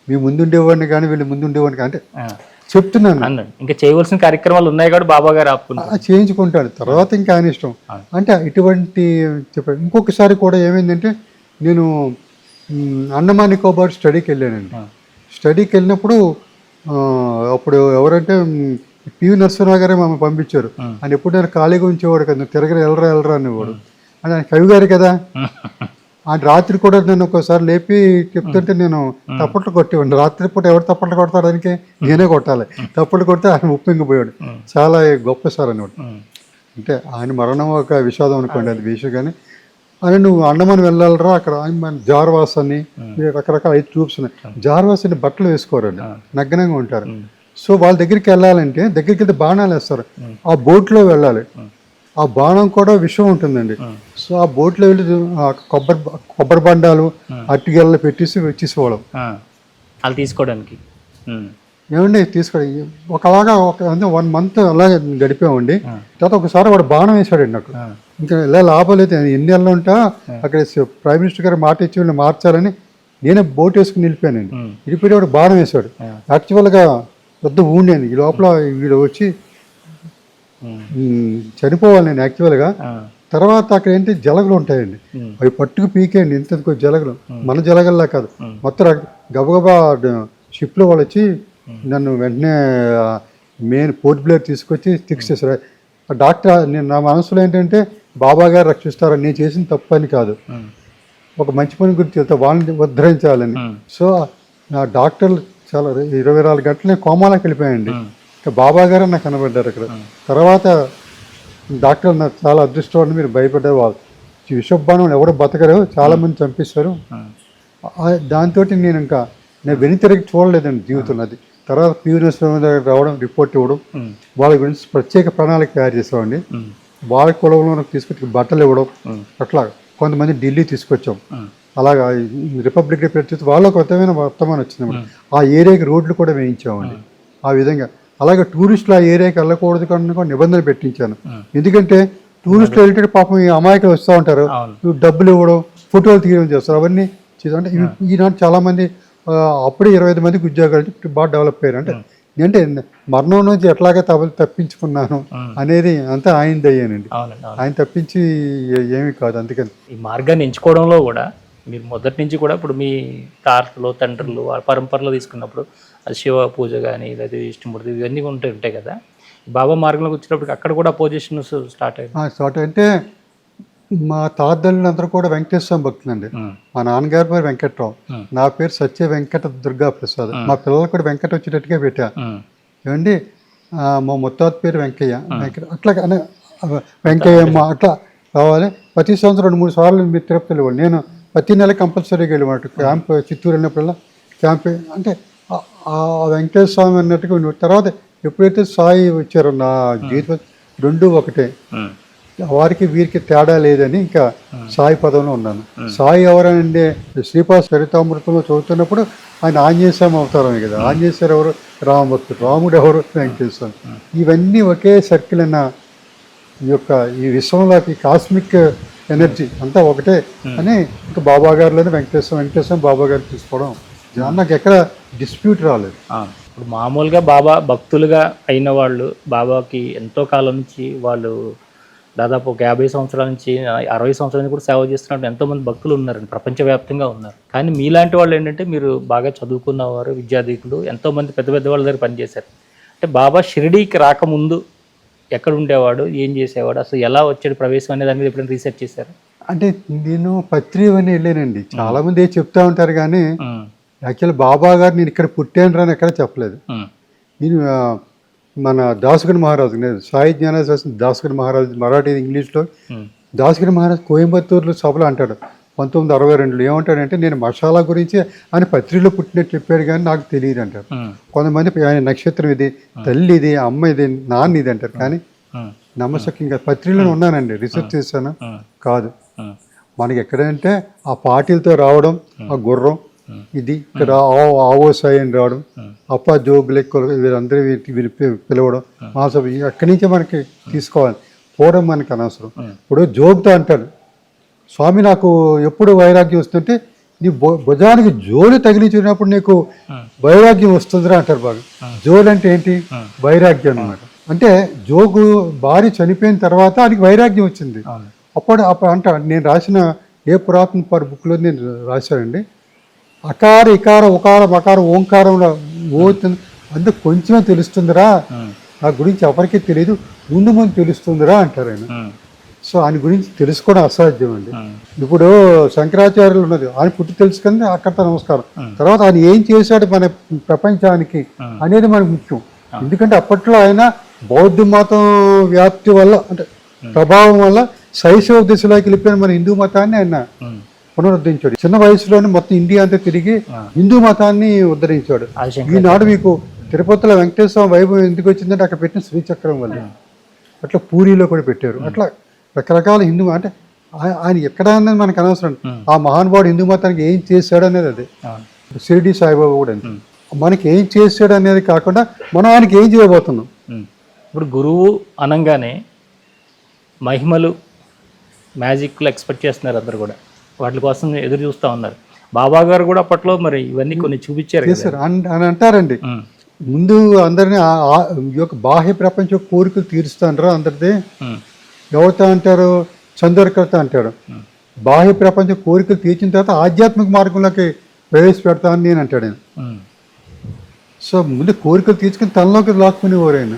మీ ముందుండేవాడిని కానీ వీళ్ళు ముందుండేవాడిని కానీ అంటే చెప్తున్నాను. ఇంకా చేయవలసిన కార్యక్రమాలు ఉన్నాయి కాబట్టి బాబా గారు చేయించుకుంటాడు, తర్వాత ఇంకా ఆయన ఇష్టం అంటే ఇటువంటి చెప్పాడు. ఇంకొకసారి కూడా ఏమైందంటే, నేను అండమాన్ నికోబార్ స్టడీకి వెళ్ళానండి. స్టడీకి వెళ్ళినప్పుడు అప్పుడు ఎవరంటే పివి నరసింహరావు గారే మమ్మల్ని పంపించారు. ఆయన ఎప్పుడు నేను ఖాళీగా ఉంచేవాడు కదా, తిరగరా వెళ్ళరా అనేవాడు. అని ఆయన కవి గారు కదా, ఆయన రాత్రి కూడా నేను ఒకసారి లేపి చెప్తుంటే నేను తప్పట్లు కొట్టేవాడిని. రాత్రిపూట ఎవరు తప్పట్లు కొడతాడానికి నేనే కొట్టాలి, తప్పట్లు కొడితే ఆయన ఉప్పింగిపోయాడు. చాలా గొప్ప సార్ అనేవాడు. అంటే ఆయన మరణం ఒక విషాదం అనుకోండి, అది విషయం. కానీ అని నువ్వు అండమాన్ వెళ్ళాలరా, అక్కడ జార్వాస్ అని రకరకాల 5 ట్యూబ్స్ ఉన్నాయి. జార్వాస్ అని బట్టలు వేసుకోరండి, నగ్నంగా ఉంటారు. సో వాళ్ళ దగ్గరికి వెళ్ళాలంటే దగ్గరికి వెళ్తే బాణాలు వేస్తారు, ఆ బోట్లో వెళ్ళాలి. ఆ బాణం కూడా విషయం ఉంటుందండి. సో ఆ బోట్లో వెళ్ళి కొబ్బరి బండాలు అట్టిగెళ్ళ పెట్టేసి వచ్చేసేవాళ్ళం వాళ్ళు తీసుకోవడానికి. ఏమండి తీసుకోండి. ఒకలాగా 1 month అలాగే గడిపామండి. తర్వాత ఒకసారి వాడు బాణం వేసాడండి నాకు. ఇంకా ఇలా లాభం లేదు, ఎన్ని నెలలు ఉంటా అక్కడ ప్రైమ్ మినిస్టర్ గారు మాట ఇచ్చి వీళ్ళు మార్చాలని నేనే బోట్ వేసుకుని వెళ్ళిపోయానండి. వెళ్ళిపోయి వాడు బాణం వేసాడు. యాక్చువల్గా పెద్ద ఊండేది, ఈ లోపల వీడు వచ్చి చనిపోవాలి నేను యాక్చువల్గా. తర్వాత అక్కడ ఏంటి జలగలు ఉంటాయండి, అవి పట్టుకు పీకేయండి ఇంత జలగలు, మన జలగల్లా కాదు మొత్తం. గబగబా షిప్లో వాళ్ళు వచ్చి నన్ను వెంటనే మెయిన్ పోర్ట్ బ్లేర్ తీసుకొచ్చి ఫిక్స్ చేశారు. డాక్టర్ నేను నా మనసులో ఏంటంటే బాబా గారు రక్షిస్తారని, నేను చేసిన తప్పు అని కాదు, ఒక మంచి పని గురించి చెప్తా వాళ్ళని ఉద్ధరించాలని. సో నా డాక్టర్లు చాలా 24 గంటలు నేను కోమాలోకి వెళ్ళిపోయాయండి. ఇంకా బాబా గారే నాకు కనబడ్డారు అక్కడ. తర్వాత డాక్టర్ నాకు చాలా అదృష్టం, మీరు భయపడ్డారు, వాళ్ళు విషబాణం ఎవరు బతకరు, చాలా మంది చంపిస్తారు. దాంతో నేను వెనుతిరిగి చూడలేదండి జీవితంలో. అది తర్వాత ప్యూర్నెస్ దగ్గర రావడం, రిపోర్ట్ ఇవ్వడం, వాళ్ళ గురించి ప్రత్యేక ప్రణాళిక తయారు చేసామండి. వాళ్ళ కులంలో తీసుకొచ్చి బట్టలు ఇవ్వడం, అట్లా కొంతమంది ఢిల్లీ తీసుకొచ్చాం. అలాగా రిపబ్లిక్ డే చేసి వాళ్ళకు కొత్తమైన వర్తమానం వచ్చింది. ఆ ఏరియాకి రోడ్లు కూడా వేయించామండి. ఆ విధంగా అలాగే టూరిస్టులు ఆ ఏరియాకి వెళ్ళకూడదు కన్నా కూడా నిబంధనలు పెట్టించాను. ఎందుకంటే టూరిస్టులు వెళ్ళేటప్పుడు పాపం ఈ అమాయకులు వస్తూ ఉంటారు, డబ్బులు ఇవ్వడం, ఫోటోలు తీయడం చేస్తారు. అవన్నీ అంటే ఈనాడు చాలామంది అప్పుడే 25 మందికి ఉద్యోగాలు బాగా డెవలప్ అయ్యారు. అంటే మరణం నుంచి ఎట్లాగే తప్పించుకున్నాను అనేది అంతా ఆయనది అయ్యానండి. ఆయన తప్పించి ఏమీ కాదు. అందుకని ఈ మార్గాన్ని ఎంచుకోవడంలో కూడా మీరు మొదటి నుంచి కూడా ఇప్పుడు మీ తాతలు తండ్రులు పరంపరలో తీసుకున్నప్పుడు అది శివ పూజ కానీ లేదా ఇష్టమూర్తి ఇవన్నీ ఉంటాయి కదా. బాబా మార్గంలోకి వచ్చినప్పుడు అక్కడ కూడా పొజిషన్స్ స్టార్ట్ అంటే మా తాతల్లందరూ కూడా వెంకటేశ్వర భక్తులండి. మా నాన్నగారి పేరు వెంకట్రావు, నా పేరు సత్య వెంకట దుర్గా ప్రసాద్. మా పిల్లలు కూడా వెంకట వచ్చేటట్టుగా పెట్టా. ఏమండి మా ముత్తాత పేరు వెంకయ్య, అట్లా వెంకయ్యమ్మ అట్లా రావాలి. ప్రతి సంవత్సరం 2-3 సార్లు మీరు తిరుపతి వెళ్ళేవాళ్ళు. నేను ప్రతి నెల కంపల్సరీగా వెళ్ళేవాడు. క్యాంప్ చిత్తూరు వెళ్ళినప్పుడల్లా క్యాంప్. అంటే ఆ వెంకటేశ్వర స్వామి అన్నట్టుగా తర్వాత ఎప్పుడైతే సాయి వచ్చారో నా జీవితం 2 ఒకటే. వారికి వీరికి తేడా లేదని ఇంకా సాయి పదంలో ఉన్నాను. సాయి ఎవరంటే శ్రీపాద చరితామృతంలో చదువుతున్నప్పుడు ఆయన ఆంజనేయ స్వామి అవతారమే కదా. ఆంజనేయ స్వామి ఎవరు? రామభక్తుడు. రాముడు ఎవరు? వెంకటేశ్వర స్వామి. ఇవన్నీ ఒకే సర్కిల్ అన్న ఈ విశ్వంలోకి కాస్మిక్ ఎనర్జీ అంతా ఒకటే అని ఇంకా బాబా గారిలోనే వెంకటేశ్వర బాబా గారు తీసుకోవడం నాకు ఎక్కడ డిస్ప్యూట్ రాలేదు. ఇప్పుడు మామూలుగా బాబా భక్తులుగా అయిన వాళ్ళు బాబాకి ఎంతో కాలం నుంచి వాళ్ళు దాదాపు ఒక 50 సంవత్సరాల నుంచి 60 సంవత్సరాల నుంచి కూడా సేవ చేస్తున్నట్టు ఎంతోమంది భక్తులు ఉన్నారండి, ప్రపంచవ్యాప్తంగా ఉన్నారు. కానీ మీలాంటి వాళ్ళు ఏంటంటే మీరు బాగా చదువుకున్నవారు, విద్యార్థికులు, ఎంతోమంది పెద్ద పెద్ద వాళ్ళ దగ్గర పనిచేశారు. అంటే బాబా షిరిడీకి రాకముందు ఎక్కడ ఉండేవాడు, ఏం చేసేవాడు, అసలు ఎలా వచ్చాడు ప్రవేశం అనే దాని మీద ఎప్పుడైనా రీసెర్చ్ చేశారు? అంటే నేను పత్రి అని వెళ్ళానండి. చాలా మంది చెప్తా ఉంటారు కానీ యాక్చువల్ బాబా గారు నేను ఇక్కడ పుట్టాను రాని ఎక్కడ చెప్పలేదు. నేను మన దాసగన్ మహారాజు, నేను సాయి జ్ఞానేశ్వర దాసగన్ మహారాజు, మరాఠీ ఇంగ్లీష్లో దాసగన్ మహారాజు కోయంబత్తూరులో సభలో అంటాడు 1962లో. ఏమంటాడంటే నేను మసాలా గురించి ఆయన పత్రికలో పుట్టినట్టు చెప్పాడు కానీ నాకు తెలియదు అంటారు. కొంతమంది ఆయన నక్షత్రం ఇది, తల్లి ఇది, అమ్మ ఇది, నాన్న ఇది అంటారు. కానీ నమ్మశక్యంగా పత్రికలో ఉన్నానండి, రీసెర్చ్ చేశాను. కాదు మనకి ఎక్కడంటే ఆ పార్టీలతో రావడం, ఆ గుర్రం ఇది ఇక్కడ ఆవో సాయి అని రావడం, అప్ప జోగులెక్క వీళ్ళందరూ వీళ్ళు పిలవడం, మాసభ అక్కడి నుంచే మనకి తీసుకోవాలి. పోవడం మనకి అనవసరం. ఇప్పుడు జోగుతో అంటాడు స్వామి, నాకు ఎప్పుడు వైరాగ్యం వస్తుంటే నీ భుజానికి జోలు తగిలించినప్పుడు నీకు వైరాగ్యం వస్తుందిరా అంటారు. బాగా జోలు అంటే ఏంటి? వైరాగ్యం అన్నమాట. అంటే జోగు భార్య చనిపోయిన తర్వాత ఆయనకి వైరాగ్యం వచ్చింది. అప్పుడు అంట నేను రాసిన ఏ పురాతన బుక్లో నేను రాశానండి, అకార ఇకార ఉకార మకార ఓంకారంలో అందుకు కొంచెమే తెలుస్తుందిరా, నా గురించి ఎవరికీ తెలియదు, ముందు తెలుస్తుందిరా అంటారు ఆయన. సో ఆయన గురించి తెలుసుకోవడం అసాధ్యం అండి. ఇప్పుడు శంకరాచార్యులు ఉన్నది, ఆయన పుట్టి తెలుసుకుంది అక్కడితో నమస్కారం. తర్వాత ఆయన ఏం చేశాడు మన ప్రపంచానికి అనేది మనకు ముఖ్యం. ఎందుకంటే అప్పట్లో ఆయన బౌద్ధ మతం వ్యాప్తి వల్ల, అంటే ప్రభావం వల్ల శైశవ దిశలోకి వెళ్ళిపోయిన మన హిందూ మతాన్ని ఆయన పునరుద్ధరించాడు. చిన్న వయసులోనే మొత్తం ఇండియా అంతా తిరిగి హిందూ మతాన్ని ఉద్ధరించాడు. ఈనాడు మీకు తిరుపతిలో వెంకటేశ్వర వైభవం ఎందుకు వచ్చిందంటే అక్కడ పెట్టిన శ్రీచక్రం వల్ల. అట్లా పూరిలో కూడా పెట్టారు. అట్లా రకరకాల హిందూ, అంటే ఆయన ఎక్కడ అన్నది మనకు అనవసరం. ఆ మహానుభావుడు హిందూ మతానికి ఏం చేశాడు అనేది అదే. షిరిడి సాయిబాబా కూడా అంతే. మనకి ఏం చేశాడు అనేది కాకుండా మనం ఆయనకి ఏం చేయబోతున్నాం. ఇప్పుడు గురువు అనగానే మహిమలు, మ్యాజిక్లు ఎక్స్పెక్ట్ చేస్తున్నారు అందరు కూడా, వాటి కోసం ఎదురు చూస్తూ ఉన్నారు. బాబా గారు కూడా అప్పట్లో మరి ఇవన్నీ కొన్ని చూపించారు అని అంటారండి. ముందు అందరినీ ఈ యొక్క బాహ్య ప్రపంచ కోరికలు తీరుస్తాండ్రా అందరిది. ఎవరితో అంటారు? చంద్రకర్త అంటాడు. బాహ్య ప్రపంచ కోరికలు తీర్చిన తర్వాత ఆధ్యాత్మిక మార్గంలోకి ప్రవేశపెడతా అని నేను అంటాడు ఆయన. సో ముందు కోరికలు తీర్చుకుని తనలోకి లాక్కునేవారు ఆయన.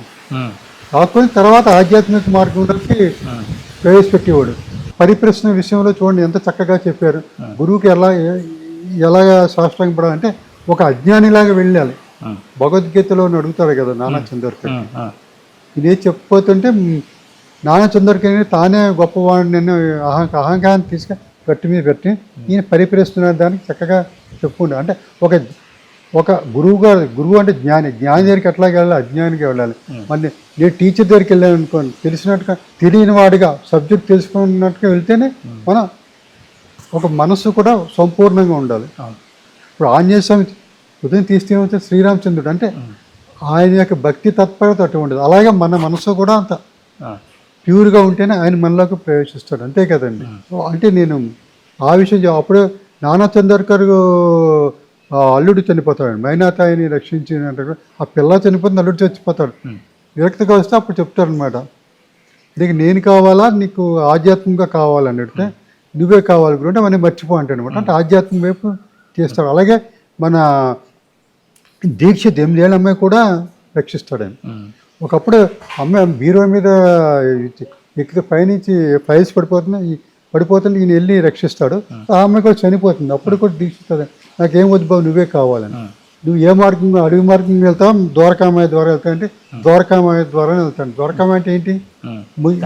లాక్కుని తర్వాత ఆధ్యాత్మిక మార్గంలోకి ప్రవేశపెట్టేవాడు. పరిప్రశ్న విషయంలో చూడండి ఎంత చక్కగా చెప్పారు. గురువుకి ఎలాగా సాష్టాంగపడాలంటే ఒక అజ్ఞానిలాగా వెళ్ళాలి. భగవద్గీతలో అడుగుతారు కదా నానా చంద్రకర్త, ఇదే చెప్పిపోతుంటే నానచంద్రుడికి తానే గొప్పవాడిని అనే అహంకారాన్ని తీసుకొని గట్టి మీద పెట్టి ఈయన పరిపరిస్తున్న దానికి చక్కగా చెప్పుకుంటా. అంటే ఒక గురువు అంటే జ్ఞాని దగ్గరికి ఎట్లాగే వెళ్ళాలి, అజ్ఞానికి వెళ్ళాలి. మళ్ళీ నేను టీచర్ దగ్గరికి వెళ్ళాను అనుకోండి, తెలిసినట్టుగా తెలియని వాడిగా సబ్జెక్ట్ తెలుసుకున్నట్టుగా వెళ్తేనే మన ఒక మనస్సు కూడా సంపూర్ణంగా ఉండాలి. ఇప్పుడు ఆంజనేయ స్వామి ఉదయం తీసుకుని శ్రీరామచంద్రుడు అంటే ఆయన యొక్క భక్తి తత్పరత అటు ఉండదు. అలాగే మన మనసు కూడా అంత ప్యూర్గా ఉంటేనే ఆయన మనలోకి ప్రవేశిస్తాడు, అంతే కదండి. అంటే నేను ఆ విషయం అప్పుడు నానా చంద్రకర్ అల్లుడు చనిపోతాడు, మైనాతాయిని రక్షించినట్టు ఆ పిల్ల చనిపోతుంది, అల్లుడు చచ్చిపోతాడు. విరక్తిగా వస్తే అప్పుడు చెప్తారనమాట, నీకు నేను కావాలా నీకు ఆధ్యాత్మికంగా కావాలని అడిగితే నువ్వే కావాలి గురు అంటే మనం మర్చిపో అంటాడు అనమాట. అంటే ఆధ్యాత్మిక వైపు చేస్తాడు. అలాగే మన దీక్ష 8 ఏళ్ళ అమ్మాయి కూడా రక్షిస్తాడు ఆయన. ఒకప్పుడు అమ్మాయి బీరో మీద ఎక్కితే పైనుంచి ప్రైజ్ పడిపోతుంది ఈయన వెళ్ళి రక్షిస్తాడు. ఆ అమ్మాయి కూడా చనిపోతుంది, అప్పుడు కూడా దీక్షిస్తుంది, నాకేం వద్దు బాబు నువ్వే కావాలని. నువ్వు ఏ మార్గంగా అడవి మార్గంగా వెళ్తావు, ద్వారకామాయ ద్వారా వెళ్తావు అంటే ద్వారకామాయ ద్వారానే వెళ్తాను. ద్వారకామాయ అంటే ఏంటి,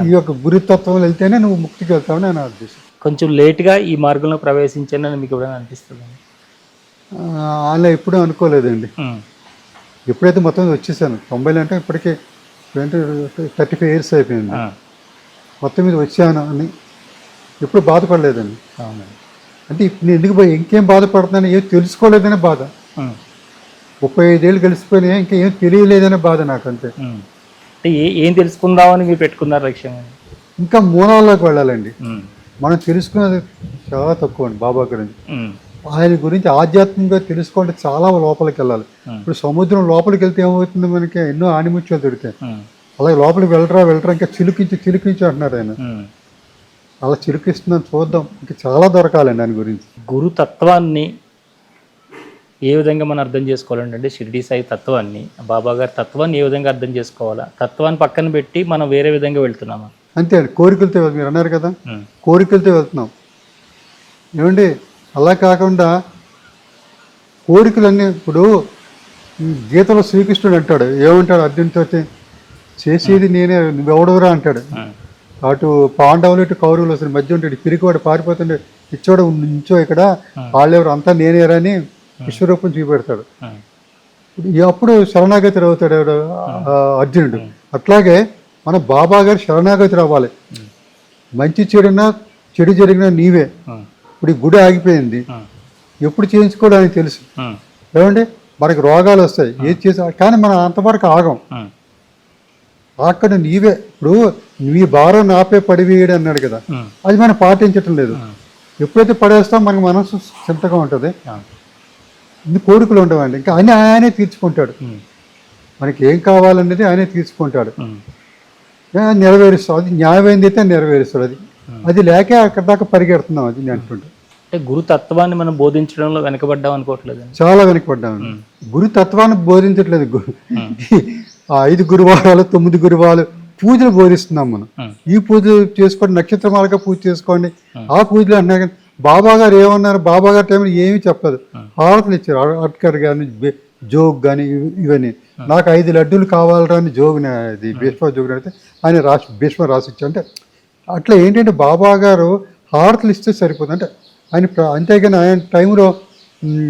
ఈ యొక్క గురుతత్వం వెళ్తేనే నువ్వు ముక్తికి వెళ్తావని నేను ఉద్దేశం. కొంచెం లేట్గా ఈ మార్గంలో ప్రవేశించానని మీకు ఎప్పుడైనా అనిపిస్తుంది? అలా ఎప్పుడూ అనుకోలేదండి. ఎప్పుడైతే మొత్తం వచ్చేసాను 90 అంటే ఇప్పటికే 35 ఇయర్స్ అయిపోయింది, మొత్తం మీద వచ్చాను అని ఎప్పుడు బాధపడలేదండి. అంటే ఇప్పుడు నేను ఎందుకు ఇంకేం బాధపడుతున్నాను, ఏం తెలుసుకోలేదనే బాధ. 35 ఏళ్ళు గడిచిపోయినాయి, ఇంకా ఏం తెలియలేదనే బాధ నాకు, అంతే. అంటే ఏం తెలుసుకుందామని మీరు పెట్టుకున్నారు లక్ష్యం? ఇంకా మూలాల్లోకి వెళ్ళాలండి. మనం తెలుసుకున్నది చాలా తక్కువ అండి బాబా గురించి. ఆయన గురించి ఆధ్యాత్మికంగా తెలుసుకోవాలంటే చాలా లోపలికి వెళ్ళాలి. ఇప్పుడు సముద్రం లోపలికి వెళ్తే ఏమవుతుంది, మనకి ఎన్నో ఆణిముత్యాలు దొరుకుతాయి. అలాగే లోపలికి వెళ్ళరా ఇంకా చిలుకించి అంటున్నారు ఆయన. అలా చిలుకిస్తున్నాను, చూద్దాం, ఇంకా చాలా దొరకాలండి దాని గురించి. గురుతత్వాన్ని ఏ విధంగా మనం అర్థం చేసుకోవాలండి? అంటే షిరిడి సాయి తత్వాన్ని, బాబా గారి తత్వాన్ని ఏ విధంగా అర్థం చేసుకోవాలా? తత్వాన్ని పక్కన పెట్టి మనం వేరే విధంగా వెళ్తున్నామా? అంతే అండి, కోరికలతో మీరు అన్నారు కదా, కోరికలతో వెళ్తున్నాం ఏమండి. అలా కాకుండా కోరికలన్నీ, ఇప్పుడు గీతలో శ్రీకృష్ణుడు అంటాడు, ఏమంటాడు అర్జునుడితో, చేసేది నేనే నువ్వెవడవురా అంటాడు. అటు పాండవులు ఇటు కౌరవులు అసలు మధ్య ఉంటాడు, పిరికివాడు పారిపోతుండే, ఇచ్చోడు నుంచో ఇక్కడ వాళ్ళెవరు అంతా నేనేరని విశ్వరూపం చూపెడతాడు. అప్పుడు శరణాగతి అవుతాడు ఎవడు, అర్జునుడు. అట్లాగే మన బాబా గారు శరణాగతి రావాలి. మంచి చెడు జరిగినా నీవే. ఇప్పుడు ఈ గుడి ఆగిపోయింది, ఎప్పుడు చేయించుకోవడానికి తెలుసు ఏమండి. మనకి రోగాలు వస్తాయి, ఏది చేసా కానీ మనం అంతవరకు ఆగం. అక్కడ నీవే, ఇప్పుడు నీ భారం నాపే పడివేయడం అన్నాడు కదా, అది మనం పాటించటం లేదు. ఎప్పుడైతే పడేస్తాం మనకి మనసు చింతగా ఉంటుంది, ఇన్ని కోరికలు ఉండవండి. ఇంకా ఆయనే తీర్చుకుంటాడు, మనకి ఏం కావాలనేది ఆయనే తీర్చుకుంటాడు, నెరవేరుస్తాడు. అది న్యాయమైంది అయితే నెరవేరుస్తాడు. అది లేక అక్కడ దాకా పరిగెడుతున్నాం, అది నేను అంటుంటా. అంటే గురుతత్వాన్ని మనం బోధించడంలో వెనకబడ్డాం అనుకోవట్లేదు? చాలా వెనకబడ్డాము. గురుతత్వాన్ని బోధించట్లేదు. 5 గురువారాలు 9 గురువారాలు పూజలు బోధిస్తున్నాం మనం. ఈ పూజలు చేసుకోండి, నక్షత్రమాలుగా పూజ చేసుకోండి, ఆ పూజలు అన్నా కానీ బాబా గారు ఏమన్నారు, బాబా గారి టైంలో ఏమీ చెప్పలేదు. హారతులు ఇచ్చారు, అట్కర్ కానీ జోగ్ కానీ ఇవన్నీ. నాకు 5 లడ్డూలు కావాలరా అని జోగుని, అది భీష్మ జోగుని అయితే ఆయన భీష్మ రాసిచ్చారు. అంటే అట్లా ఏంటంటే బాబా గారు హారతులు ఇస్తే సరిపోతుంది. అంటే ఆయన అంతేగాని ఆయన టైంలో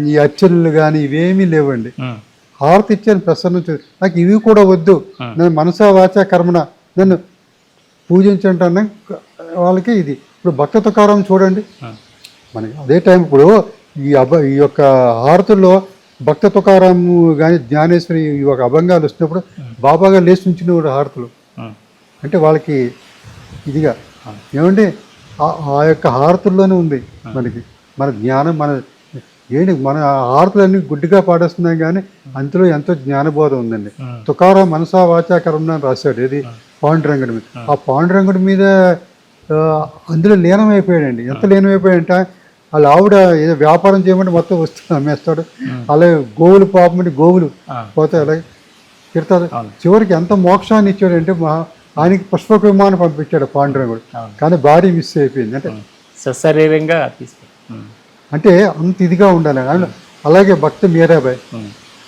ఈ అర్చనలు కానీ ఇవేమీ లేవండి. హారతి ఇచ్చాను ప్రసన్నం, నాకు ఇవి కూడా వద్దు, నేను మనసా వాచా కర్మన నన్ను పూజించంటాను వాళ్ళకి. ఇది ఇప్పుడు భక్త తుకారం చూడండి, మనకి అదే టైం ఇప్పుడు ఈ యొక్క హారతుల్లో భక్త తుకారం కానీ జ్ఞానేశ్వరి ఈ ఒక అభంగాలు వచ్చినప్పుడు బాబాగా లేచి ఉంచిన హారతులు. అంటే వాళ్ళకి ఇదిగా ఏమండి ఆ యొక్క హారతుల్లోనే ఉంది మనకి మన జ్ఞానం. ఏంటి మన హారతులన్నీ గుడ్డిగా పాడేస్తున్నాం కానీ అందులో ఎంతో జ్ఞానబోధం ఉందండి. తుకారం మనసా వాచా కర్మన అని రాశాడు, ఏది పాండురంగుడి మీద. ఆ పాండురంగుడి మీద అందులో లీనమైపోయాడండి. ఎంత లీనమైపోయాడంటే వాళ్ళ ఆవిడ ఏదో వ్యాపారం చేయమంటే మొత్తం వస్తుంది అమ్మేస్తాడు. అలాగే గోవులు పాపమంటే గోవులు పోతాయి, అలాగే తిడతాడు. చివరికి ఎంత మోక్షాన్ని ఇచ్చాడంటే ఆయనకి పుష్పక విమానం పంపించాడు పాండురంగుడు, కానీ భార్య మిస్ అయిపోయింది. అంటే సశరీరంగా అంటే అంత ఇదిగా ఉండాలి. అలాగే భక్తి మీరాబాయ్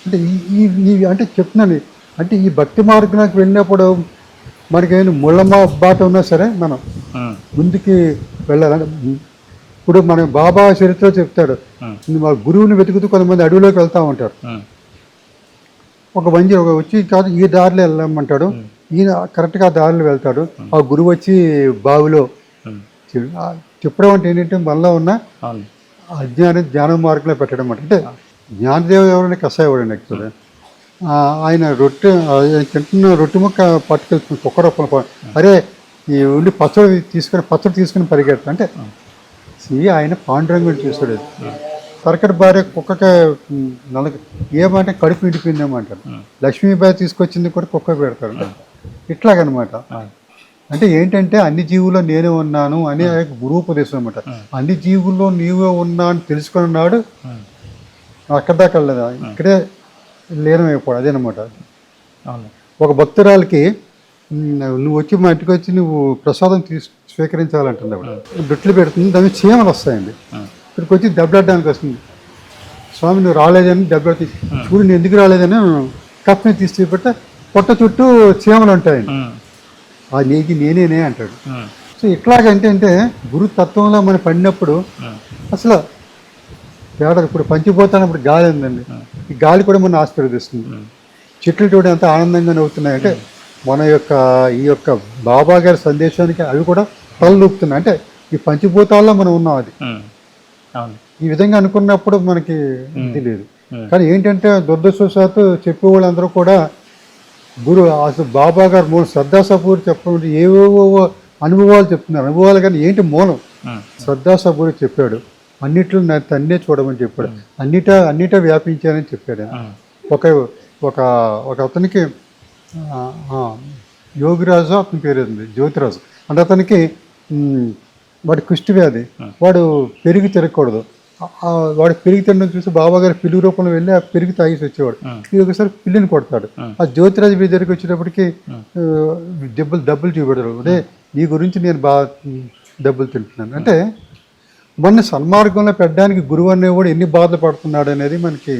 అంటే అంటే చెప్తున్నాను, అంటే ఈ భక్తి మార్గంలోకి వెళ్ళినప్పుడు మనకేమైనా ముళ్ళమ్మ బాట ఉన్నా సరే మనం ముందుకి వెళ్ళాలంటే ఇప్పుడు మన బాబా చరిత్ర చెప్తాడు, మా గురువుని వెతుకుతూ కొంతమంది అడవిలోకి వెళ్తూ ఉంటారు. ఒక వచ్చి కాదు ఈ దారిలో వెళ్ళమంటాడు, ఈయన కరెక్ట్గా ఆ దారిలో వెళ్తాడు. ఆ గురువు వచ్చి బావిలో చెప్పడం అంటే ఏంటంటే మనలో ఉన్న జ్ఞాన మార్గంలో పెట్టడం అంటే జ్ఞానదేవుడు ఎవరైనా కషాయవాడండి యాక్చువల్గా. ఆయన తింటున్న రొట్టె ముక్క పట్టుకెళ్తుంది కుక్క రూపంలో. అరే ఈ ఉండి పచ్చడి తీసుకుని పరిగెడతా అంటే ఆయన పాండురంగుని చూసాడు. కరకటి భార్య కుక్కకి ఏమంటే కడుపు నిండిపోయిందేమంటారు. లక్ష్మీబాయి తీసుకొచ్చింది కూడా కుక్క పెడతాడు. ఇట్లాగనమాట. అంటే ఏంటంటే అన్ని జీవుల్లో నేనే ఉన్నాను అని గురూపదేశం అనమాట. అన్ని జీవుల్లో నీవే ఉన్నా అని తెలుసుకున్నాడు. అక్కడ దాకా వెళ్ళదా, ఇక్కడే లీనమైపోవడం అదేనమాట. ఒక భక్తురాలకి నువ్వు వచ్చి మా ఇంటికి వచ్చి నువ్వు ప్రసాదం స్వీకరించాలంటున్నావు. దొట్లు పెడుతుంది, దాని చీమలు వస్తాయండి. ఇక్కడికి వచ్చి దెబ్బలాడడానికి వస్తుంది. స్వామి నువ్వు రాలేదని దెబ్బలాడి చూడు నేను ఎందుకు రాలేదని కప్ని తీసి చూపెట్ట పొట్ట చుట్టూ చీమలు ఉంటాయండి. అది నీకు నేనేనే అంటాడు. సో ఇట్లాగంటే అంటే గురు తత్వంలో మనం పడినప్పుడు అసలు తేడా. ఇప్పుడు పంచిపోతానప్పుడు గాలి ఉందండి, ఈ గాలి కూడా మనం ఆశీర్వదిస్తుంది. చెట్లు చూడ ఎంత ఆనందంగా నవ్వుతున్నాయంటే మన యొక్క ఈ యొక్క బాబా గారి సందేశానికి అవి కూడా తలనూపుతున్నాయి. అంటే ఈ పంచభూతాల్లో మనం ఉన్నాం. అది ఈ విధంగా అనుకున్నప్పుడు మనకి ఇది లేదు. కానీ ఏంటంటే దురదృష్టవశాత్తు చెప్పే వాళ్ళందరూ కూడా గురు అసలు బాబా గారు మూలం శ్రద్ధాసపూర్ చెప్పడం ఏవేవో అనుభవాలు చెప్తున్నారు. అనుభవాలు కానీ ఏంటి మూలం శ్రద్ధాసపూర్ చెప్పాడు. అన్నిట్లో తన్నే చూడమని చెప్పాడు. అన్నిటా వ్యాపించానని చెప్పాడు. ఒక ఒక ఒక అతనికి యోగిరాజు అతని పేరు ఉంది జ్యోతిరాజు అంటే అతనికి వాడి కుష్టి వ్యాధి. వాడు పెరిగి తిరగకూడదు. వాడు పెరిగి తినడం చూసి బాబాగారు పిల్లి రూపంలో వెళ్ళి ఆ పెరిగి తాగేసి వచ్చేవాడు. ఇది ఒకసారి పిల్లిని కొడతాడు. ఆ జ్యోతిరాజు మీ దగ్గరికి వచ్చేటప్పటికి డబ్బులు చూపెడతాడు. అంటే నీ గురించి నేను బాగా డబ్బులు తింటున్నాను అంటే మన సన్మార్గంలో పెట్టడానికి గురువు అనేవాడు ఎన్ని బాధలు పడుతున్నాడు అనేది మనకి.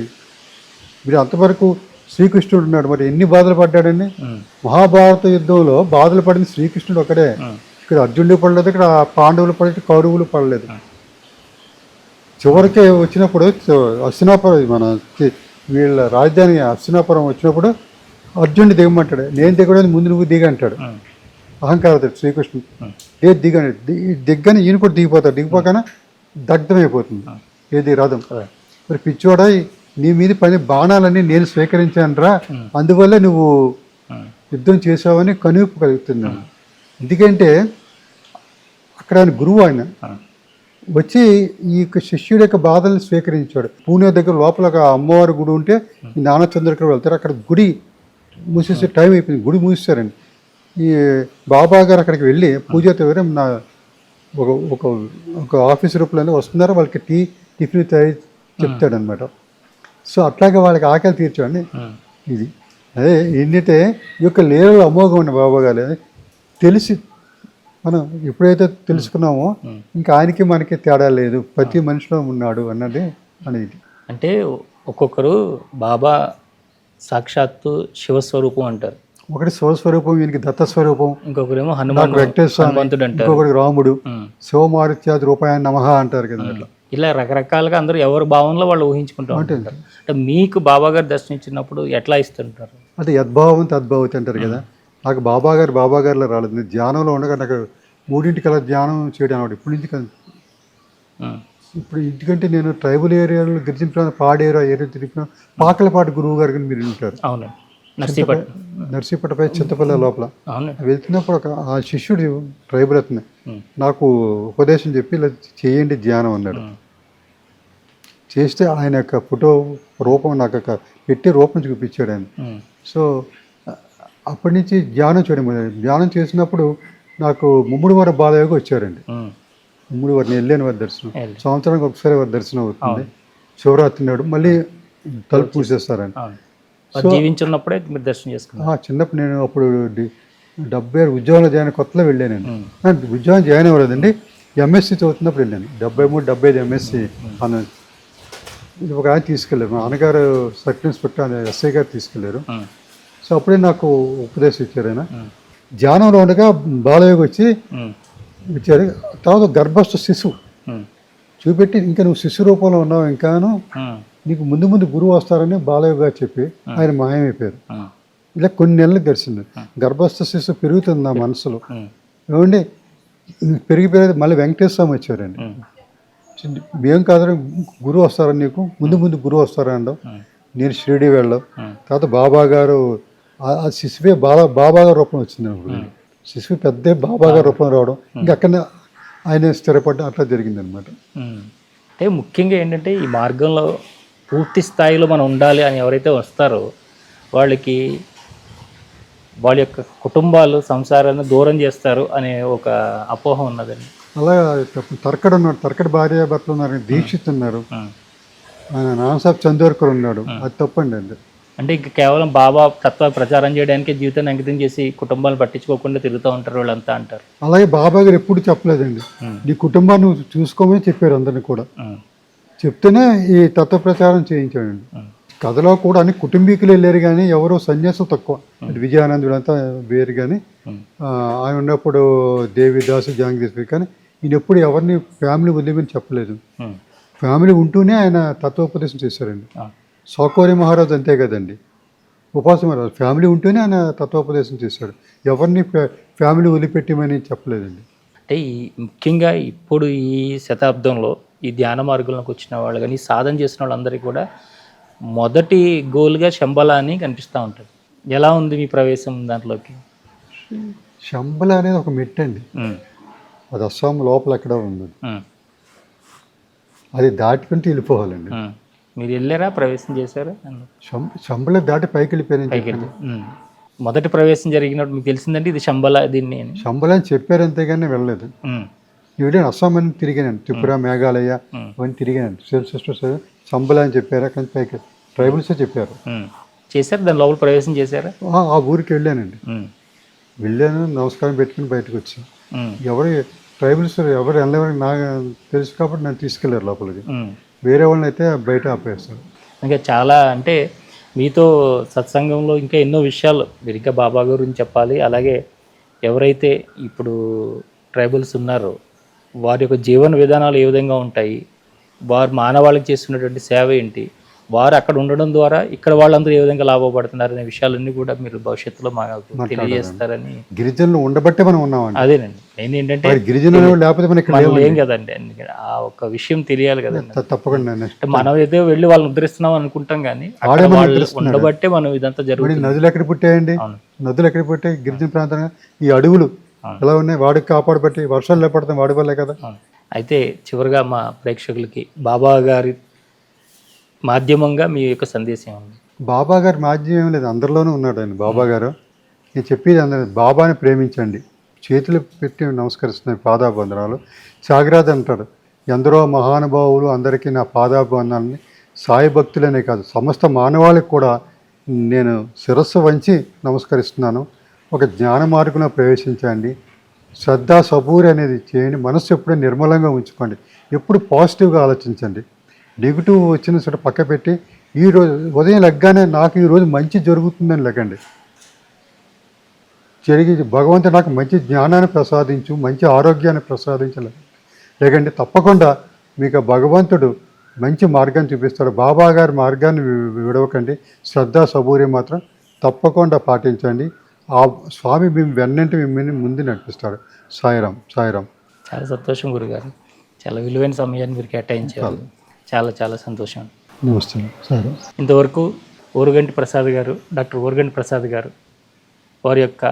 మీరు అంతవరకు శ్రీకృష్ణుడు ఉన్నాడు, మరి ఎన్ని బాధలు పడ్డాడని. మహాభారత యుద్ధంలో బాధలు పడింది శ్రీకృష్ణుడు ఒకడే. ఇక్కడ అర్జునుడు పడలేదు, ఇక్కడ పాండవులు పడలేదు, కౌరవులు పడలేదు. చివరికి వచ్చినప్పుడు హస్తినాపురం మన వీళ్ళ రాజధాని హస్తినాపురం వచ్చినప్పుడు అర్జునుడు దిగమంటాడు. నేను దిగడానికి ముందు నువ్వు దిగ అంటాడు. అహంకారతాడు శ్రీకృష్ణుడు. దిగ్గని ఈయన కూడా దిగిపోతాడు. దిగిపోగానే దగ్ధమైపోతుంది ఏది రథం. మరి పిచ్చోడా నీ మీద పని బాణాలన్నీ నేను స్వీకరించాను రా, అందువల్ల నువ్వు యుద్ధం చేసావని కనువిప్పు కలుగుతున్నాను. ఎందుకంటే అక్కడ ఆయన గురువు ఆయన వచ్చి ఈ శిష్యుడి యొక్క బాధల్ని స్వీకరించాడు. పూణే దగ్గర లోపల ఒక అమ్మవారి గుడి ఉంటే ఈ నానచంద్రకర్ వెళ్తారు. అక్కడ గుడి మూసేసే టైం అయిపోయింది, గుడి మూసేశారండి. ఈ బాబా గారు అక్కడికి వెళ్ళి పూజతో నా ఒక ఆఫీస్ రూపంలో వస్తున్నారో వాళ్ళకి టిఫిన్ తయారు చెప్తాడనమాట. సో అట్లాగే వాళ్ళకి ఆకలి తీర్చండి. ఇది అదే ఏంటంటే ఈ యొక్క లీలలు అమోఘం ఉండే బాబా గారు తెలిసి మనం ఎప్పుడైతే తెలుసుకున్నామో ఇంకా ఆయనకి మనకి తేడా లేదు, ప్రతి మనిషిలో ఉన్నాడు అన్నది అనేది. అంటే ఒక్కొక్కరు బాబా సాక్షాత్తు శివస్వరూపం అంటారు, ఒకటి శివస్వరూపం, ఈయనకి దత్తస్వరూపం, ఇంకొకరేమో వెంకటేశ్వర, ఇంకొకటి రాముడు, శివమారుత్యాది రూపాయని నమః అంటారు కదా. అట్లా ఇలా రకరకాలుగా అందరూ ఎవరి భావంలో వాళ్ళు ఊహించుకుంటూ ఉంటారు. అంటే మీకు బాబా గారు దర్శించినప్పుడు ఎట్లా ఇస్తుంటారు? అంటే యద్భావం తద్భావతి అంటారు కదా. నాకు బాబా గారిలో రాలేదు. నేను ధ్యానంలో ఉండగా నాకు 3 ధ్యానం చేయడం అన్నమాట. ఇప్పుడు ఎందుకంటే నేను ట్రైబల్ ఏరియాలో గిరిజన ప్రాంతం పాడేరు ఏరియా తిరిగిన పాకలపాటి గురువు గారు కానీ మీరు ఉంటారు. అవును, నర్సీపట్టపై చింతపల్లి లోపల వెళ్తున్నప్పుడు ఆ శిష్యుడు ట్రైబల్ అతను నాకు ఉపదేశం చెప్పి ఇలా చేయండి ధ్యానం అన్నాడు. చేస్తే ఆయన యొక్క ఫోటో రూపం నాకు పెట్టి రూపం చూపించాడు ఆయన. సో అప్పటి నుంచి ధ్యానం చేయడం ధ్యానం చేసినప్పుడు నాకు ముమ్మిడివారి బాలయోగి వచ్చారండి. ముమ్మిడివారి నేను వెళ్ళాను వారి దర్శనం, సంవత్సరానికి ఒకసారి వారి దర్శనం అవుతుంది. శివరాత్రి నాడు మళ్ళీ తలుపు మూసేస్తారండి. జీవించున్నప్పుడే మీరు దర్శనం చేసుకున్నారు? చిన్నప్పుడు నేను అప్పుడు 70 ఉద్యోగంలో జాయిన్ కొత్తలో వెళ్ళానండి. ఉద్యోగం జాయిన్ అవ్వలేదండి, ఎంఎస్సి చదువుతున్నప్పుడు వెళ్ళాను. 73, 75 ఎంఎస్సి అన్న ఒక ఆయన తీసుకెళ్ళారు. మా నాన్నగారు సర్కిల్ ఇన్స్పెక్టర్ ఎస్ఐ గారు తీసుకెళ్ళారు. సో అప్పుడే నాకు ఉపదేశం ఇచ్చారు ఆయన. ధ్యానంలో ఉండగా బాలయోగి వచ్చి ఉమ్, వచ్చారు. తర్వాత గర్భస్థ శిశువు ఉమ్, చూపెట్టి ఇంకా నువ్వు శిశు రూపంలో ఉన్నావు, ఇంకాను ఉమ్, నీకు ముందు ముందు గురువు వస్తారని బాలయ్య గారు చెప్పి ఆయన మాయమైపోయారు. ఉమ్, ఇలా కొన్ని నెలలు గడిచింది. గర్భస్థ శిశువు పెరుగుతుంది నా మనసులో. ఉమ్, ఏమండి పెరిగిపోయేది. మళ్ళీ వెంకటేశ్వర స్వామి వచ్చారండి. ఉమ్, మేము కాదని గురువు వస్తారని నీకు ముందు ముందు గురువు వస్తారని అనడం. ఉమ్, నేను షిరిడి వెళ్ళాం. ఉమ్, తర్వాత బాబా గారు ఆ శిశువే బాబా గారి రూపం వచ్చింది అప్పుడు. శిశువు పెద్ద బాబా గారి రూపం రావడం, ఇంకా అక్కడనే ఆయన స్థిరపడడం అట్లా జరిగింది అనమాట. ఉమ్. అంటే ముఖ్యంగా ఏంటంటే ఈ మార్గంలో పూర్తి స్థాయిలో మనం ఉండాలి అని ఎవరైతే వస్తారో వాళ్ళకి వాళ్ళ యొక్క కుటుంబాలు సంసారాన్ని దూరం చేస్తారు అనే ఒక అపోహ ఉన్నదండి. అలా తర్కడ్ ఉన్నాడు, తర్కడ్ భార్య భర్తలు ఉన్నారు, దీక్షిత్ ఉన్నారు, ఉమ్. ఆయన నానాసాబ్ చందోర్కర్ ఉన్నాడు. అది తప్పండి అండి. అంటే ఇంక కేవలం బాబా తత్వ ప్రచారం చేయడానికి జీవితాన్ని అంకితం చేసి కుటుంబాలను పట్టించుకోకుండా తిరుగుతూ ఉంటారు వాళ్ళంతా అంటారు. అలాగే బాబా గారు ఎప్పుడు చెప్పలేదండి. ఉమ్. నీ కుటుంబాన్ని నువ్వు చూసుకోమని చెప్పారు అందరినీ కూడా. ఉమ్, చెప్తేనే ఈ తత్వ ప్రచారం చేయించాడండి. ఉమ్, కథలో కూడా అన్ని కుటుంబీకులు వెళ్ళారు, కానీ ఎవరో సన్యాసం తక్కువ. అంటే విజయానంద్ వీళ్ళంతా వేరు, కానీ ఉమ్, ఆయన ఉన్నప్పుడు దేవిదాసు జాంగీర్, కానీ ఈయన ఎప్పుడు ఎవరిని ఫ్యామిలీ వదిలేమని చెప్పలేదు. ఉమ్, ఫ్యామిలీ ఉంటూనే ఆయన తత్వోపదేశం చేశారండి. ఆ, సాకోరి మహారాజు అంతే కదండి, ఉపాస మహారాజు ఫ్యామిలీ ఉంటూనే ఆయన తత్వోపదేశం చేశాడు. ఎవరిని ఫ్యామిలీ వదిలిపెట్టమని చెప్పలేదండి. అంటే ఈ ముఖ్యంగా ఇప్పుడు ఈ శతాబ్దంలో ఈ ధ్యాన మార్గంలోకి వచ్చిన వాళ్ళు కానీ సాధన చేసిన వాళ్ళందరికీ కూడా మొదటి గోల్గా శంబల అని కనిపిస్తూ ఉంటుంది. ఎలా ఉంది మీ ప్రవేశం దాంట్లోకి? శంబల అనేది ఒక మెట్టు అండి. ఉమ్, అది అస్సాం లోపల ఎక్కడ ఉంది. ఉమ్, అది దాటుకుంటూ వెళ్ళిపోవాలండి. ఉమ్. మీరు వెళ్ళారా, ప్రవేశం చేశారా? శంబల దాటి పైకి వెళ్ళిపోయారని పైకి చెప్పాను. ఉమ్. మొదటి ప్రవేశం జరిగినప్పుడు మీకు తెలిసిందంటే ఇది శంబల దీన్ని అని. శంబల అని చెప్పారు, అంతేగాని వెళ్ళలేదు. ఉమ్, ఇవిడే అస్సాం అని తిరిగానండి, త్రిపుర, మేఘాలయ అవన్నీ తిరిగానండి. సెల్ సిస్టర్స్ శంబల అని చెప్పారు, అక్కడి నుంచి పైకి ట్రైబల్సే చెప్పారు. ఉమ్. చేశారు, దాని లోపల ప్రవేశం చేశారా? ఆ ఊరికి వెళ్ళానండి. ఉమ్, వెళ్ళాను, నమస్కారం పెట్టుకుని బయటకు వచ్చాను. ఉమ్, ఎవరు ట్రైబల్స్ ఎవరు వెళ్ళేవారికి నాకు తెలుసు కాబట్టి నన్ను తీసుకెళ్ళారు లోపలికి. ఉమ్. వేరే వాళ్ళని అయితే బయట ఆపేస్తారు. ఇంకా చాలా అంటే మీతో సత్సంగంలో ఇంకా ఎన్నో విషయాలు మీరు ఇంకా బాబా గురించి చెప్పాలి. అలాగే ఎవరైతే ఇప్పుడు ట్రైబల్స్ ఉన్నారో వారి యొక్క జీవన విధానాలు ఏ విధంగా ఉంటాయి, వారు మానవాళికి చేస్తున్నటువంటి సేవ ఏంటి, వారు అక్కడ ఉండడం ద్వారా ఇక్కడ వాళ్ళందరూ ఏ విధంగా లాభపడుతున్నారు అనే విషయాలన్నీ కూడా మీరు భవిష్యత్తులో మాకు తెలియజేస్తారని. గిరిజనులు ఉండబట్టే మనం ఉన్నామండి. అదేనండి నేను ఏంటంటే గిరిజనులు లేకపోతే మనం ఇక్కడ మనం లేం కదండి. అందుకని ఆ ఒక్క విషయం తెలియాలి కదండి. తప్పకుండా నెక్స్ట్ మనం ఏదో వెళ్ళి వాళ్ళని ఉద్ధరిస్తున్నాం అనుకుంటాం, కానీ వాడే మనం వాళ్ళు ఉద్ధరిస్తున్నాడు. ఉండబట్టే మనం ఇదంతా జరుగుతుంది. నదులు ఎక్కడ పుట్టాయండి? అవును. నదులు ఎక్కడ పుట్టాయి? గిరిజన ప్రాంతంగా ఈ అడవులు ఎలా ఉన్నాయి? వాడికి కాపాడబట్టి వర్షాలు లేపడతాం వాడి వల్లే కదా. అవును. అయితే చివరిగా మా ప్రేక్షకులకి బాబా గారి మాధ్యమంగా మీ యొక్క సందేశం ఉంది. బాబా గారి మాధ్యం ఏం లేదు, అందరిలోనూ ఉన్నాడు ఆయన. బాబా గారు నేను చెప్పేది అందరూ బాబాని ప్రేమించండి, చేతులు పెట్టి నమస్కరిస్తున్నాయి, పాదాబంధనాలు. త్యాగరాజు అంటాడు, ఎందరో మహానుభావులు అందరికీ నా పాదాబంధనాలని సాయి భక్తులనే కాదు సమస్త మానవాళికి కూడా నేను శిరస్సు వంచి నమస్కరిస్తున్నాను. ఒక జ్ఞాన మార్గంలో ప్రవేశించండి, శ్రద్ధ సబూరి అనేది చేయండి, మనస్సు ఎప్పుడూ నిర్మలంగా ఉంచుకోండి, ఎప్పుడు పాజిటివ్గా ఆలోచించండి. నెగిటివ్ వచ్చిన చోట పక్క పెట్టి ఈరోజు ఉదయం లెగ్గానే నాకు ఈరోజు మంచి జరుగుతుందని లెగ్గండి. భగవంతుడు నాకు మంచి జ్ఞానాన్ని ప్రసాదించు, మంచి ఆరోగ్యాన్ని ప్రసాదించలేదు లేకండి. తప్పకుండా మీకు భగవంతుడు మంచి మార్గాన్ని చూపిస్తాడు. బాబా గారి మార్గాన్ని విడవకండి, శ్రద్ధ సబూర్యం మాత్రం తప్పకుండా పాటించండి. ఆ స్వామి మేము వెన్నంటే మిమ్మల్ని ముందు నడిపిస్తాడు. సాయిరాం, సాయిరాం. చాలా సంతోషం గురుగారు, చాలా విలువైన సమయాన్ని మీరు కేటాయించారు. చాలా చాలా సంతోషం. నమస్తే సాయిరాం. ఇంతవరకు ఓరుగంటి ప్రసాద్ గారు, డాక్టర్ ఓరుగంటి ప్రసాద్ గారు వారి యొక్క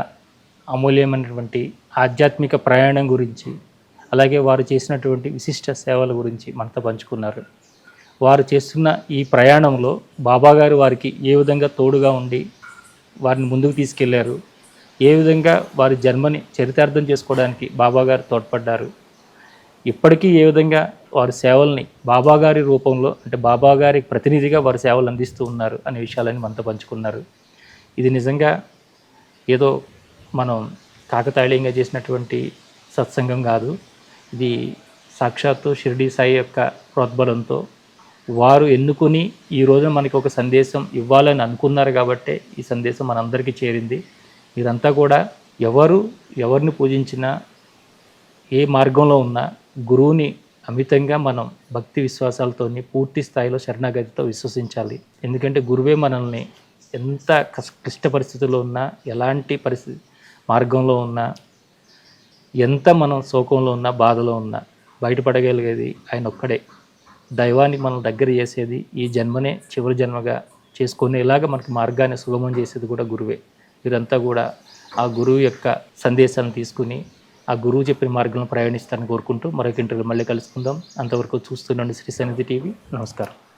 అమూల్యమైనటువంటి ఆధ్యాత్మిక ప్రయాణం గురించి, అలాగే వారు చేసినటువంటి విశిష్ట సేవల గురించి మనతో పంచుకున్నారు. వారు చేస్తున్న ఈ ప్రయాణంలో బాబా గారు వారికి ఏ విధంగా తోడుగా ఉండి వారిని ముందుకు తీసుకెళ్లారు, ఏ విధంగా వారి జన్మని చరితార్థం చేసుకోవడానికి బాబా గారు తోడ్పడ్డారు, ఇప్పటికీ ఏ విధంగా వారి సేవల్ని బాబా గారి రూపంలో అంటే బాబా గారి ప్రతినిధిగా వారి సేవలు అందిస్తూ ఉన్నారు అనే విషయాలని మనతో పంచుకున్నారు. ఇది నిజంగా ఏదో మనం కాకతాళీయంగా చేసినటువంటి సత్సంగం కాదు. ఇది సాక్షాత్తు షిరిడి సాయి యొక్క ప్రోద్బలంతో వారు ఎన్నుకొని ఈ రోజున మనకి ఒక సందేశం ఇవ్వాలని అనుకున్నారు కాబట్టే ఈ సందేశం మనందరికీ చేరింది. మీరంతా కూడా ఎవరిని పూజించినా ఏ మార్గంలో ఉన్నా గురువుని అమితంగా మనం భక్తి విశ్వాసాలతోని పూర్తి స్థాయిలో శరణాగతితో విశ్వసించాలి. ఎందుకంటే గురువే మనల్ని ఎంత క్లిష్ట పరిస్థితుల్లో ఉన్నా, ఎలాంటి మార్గంలో ఉన్నా, ఎంత మనం శోకంలో ఉన్నా, బాధలో ఉన్నా బయటపడగలిగేది ఆయన ఒక్కడే. దైవాన్ని మనం దగ్గర చేసేది ఈ జన్మనే చివరి జన్మగా చేసుకునేలాగా మనకి మార్గాన్ని సుగమం చేసేది కూడా గురువే. వీరంతా కూడా ఆ గురువు యొక్క సందేశాలను తీసుకుని ఆ గురువు చెప్పిన మార్గంలో ప్రయాణిస్తారని కోరుకుంటూ మరొక ఇంటర్వ్యూ మళ్ళీ కలుసుకుందాం. అంతవరకు చూస్తుండండి శ్రీ సన్నిధి టీవీ. నమస్కారం.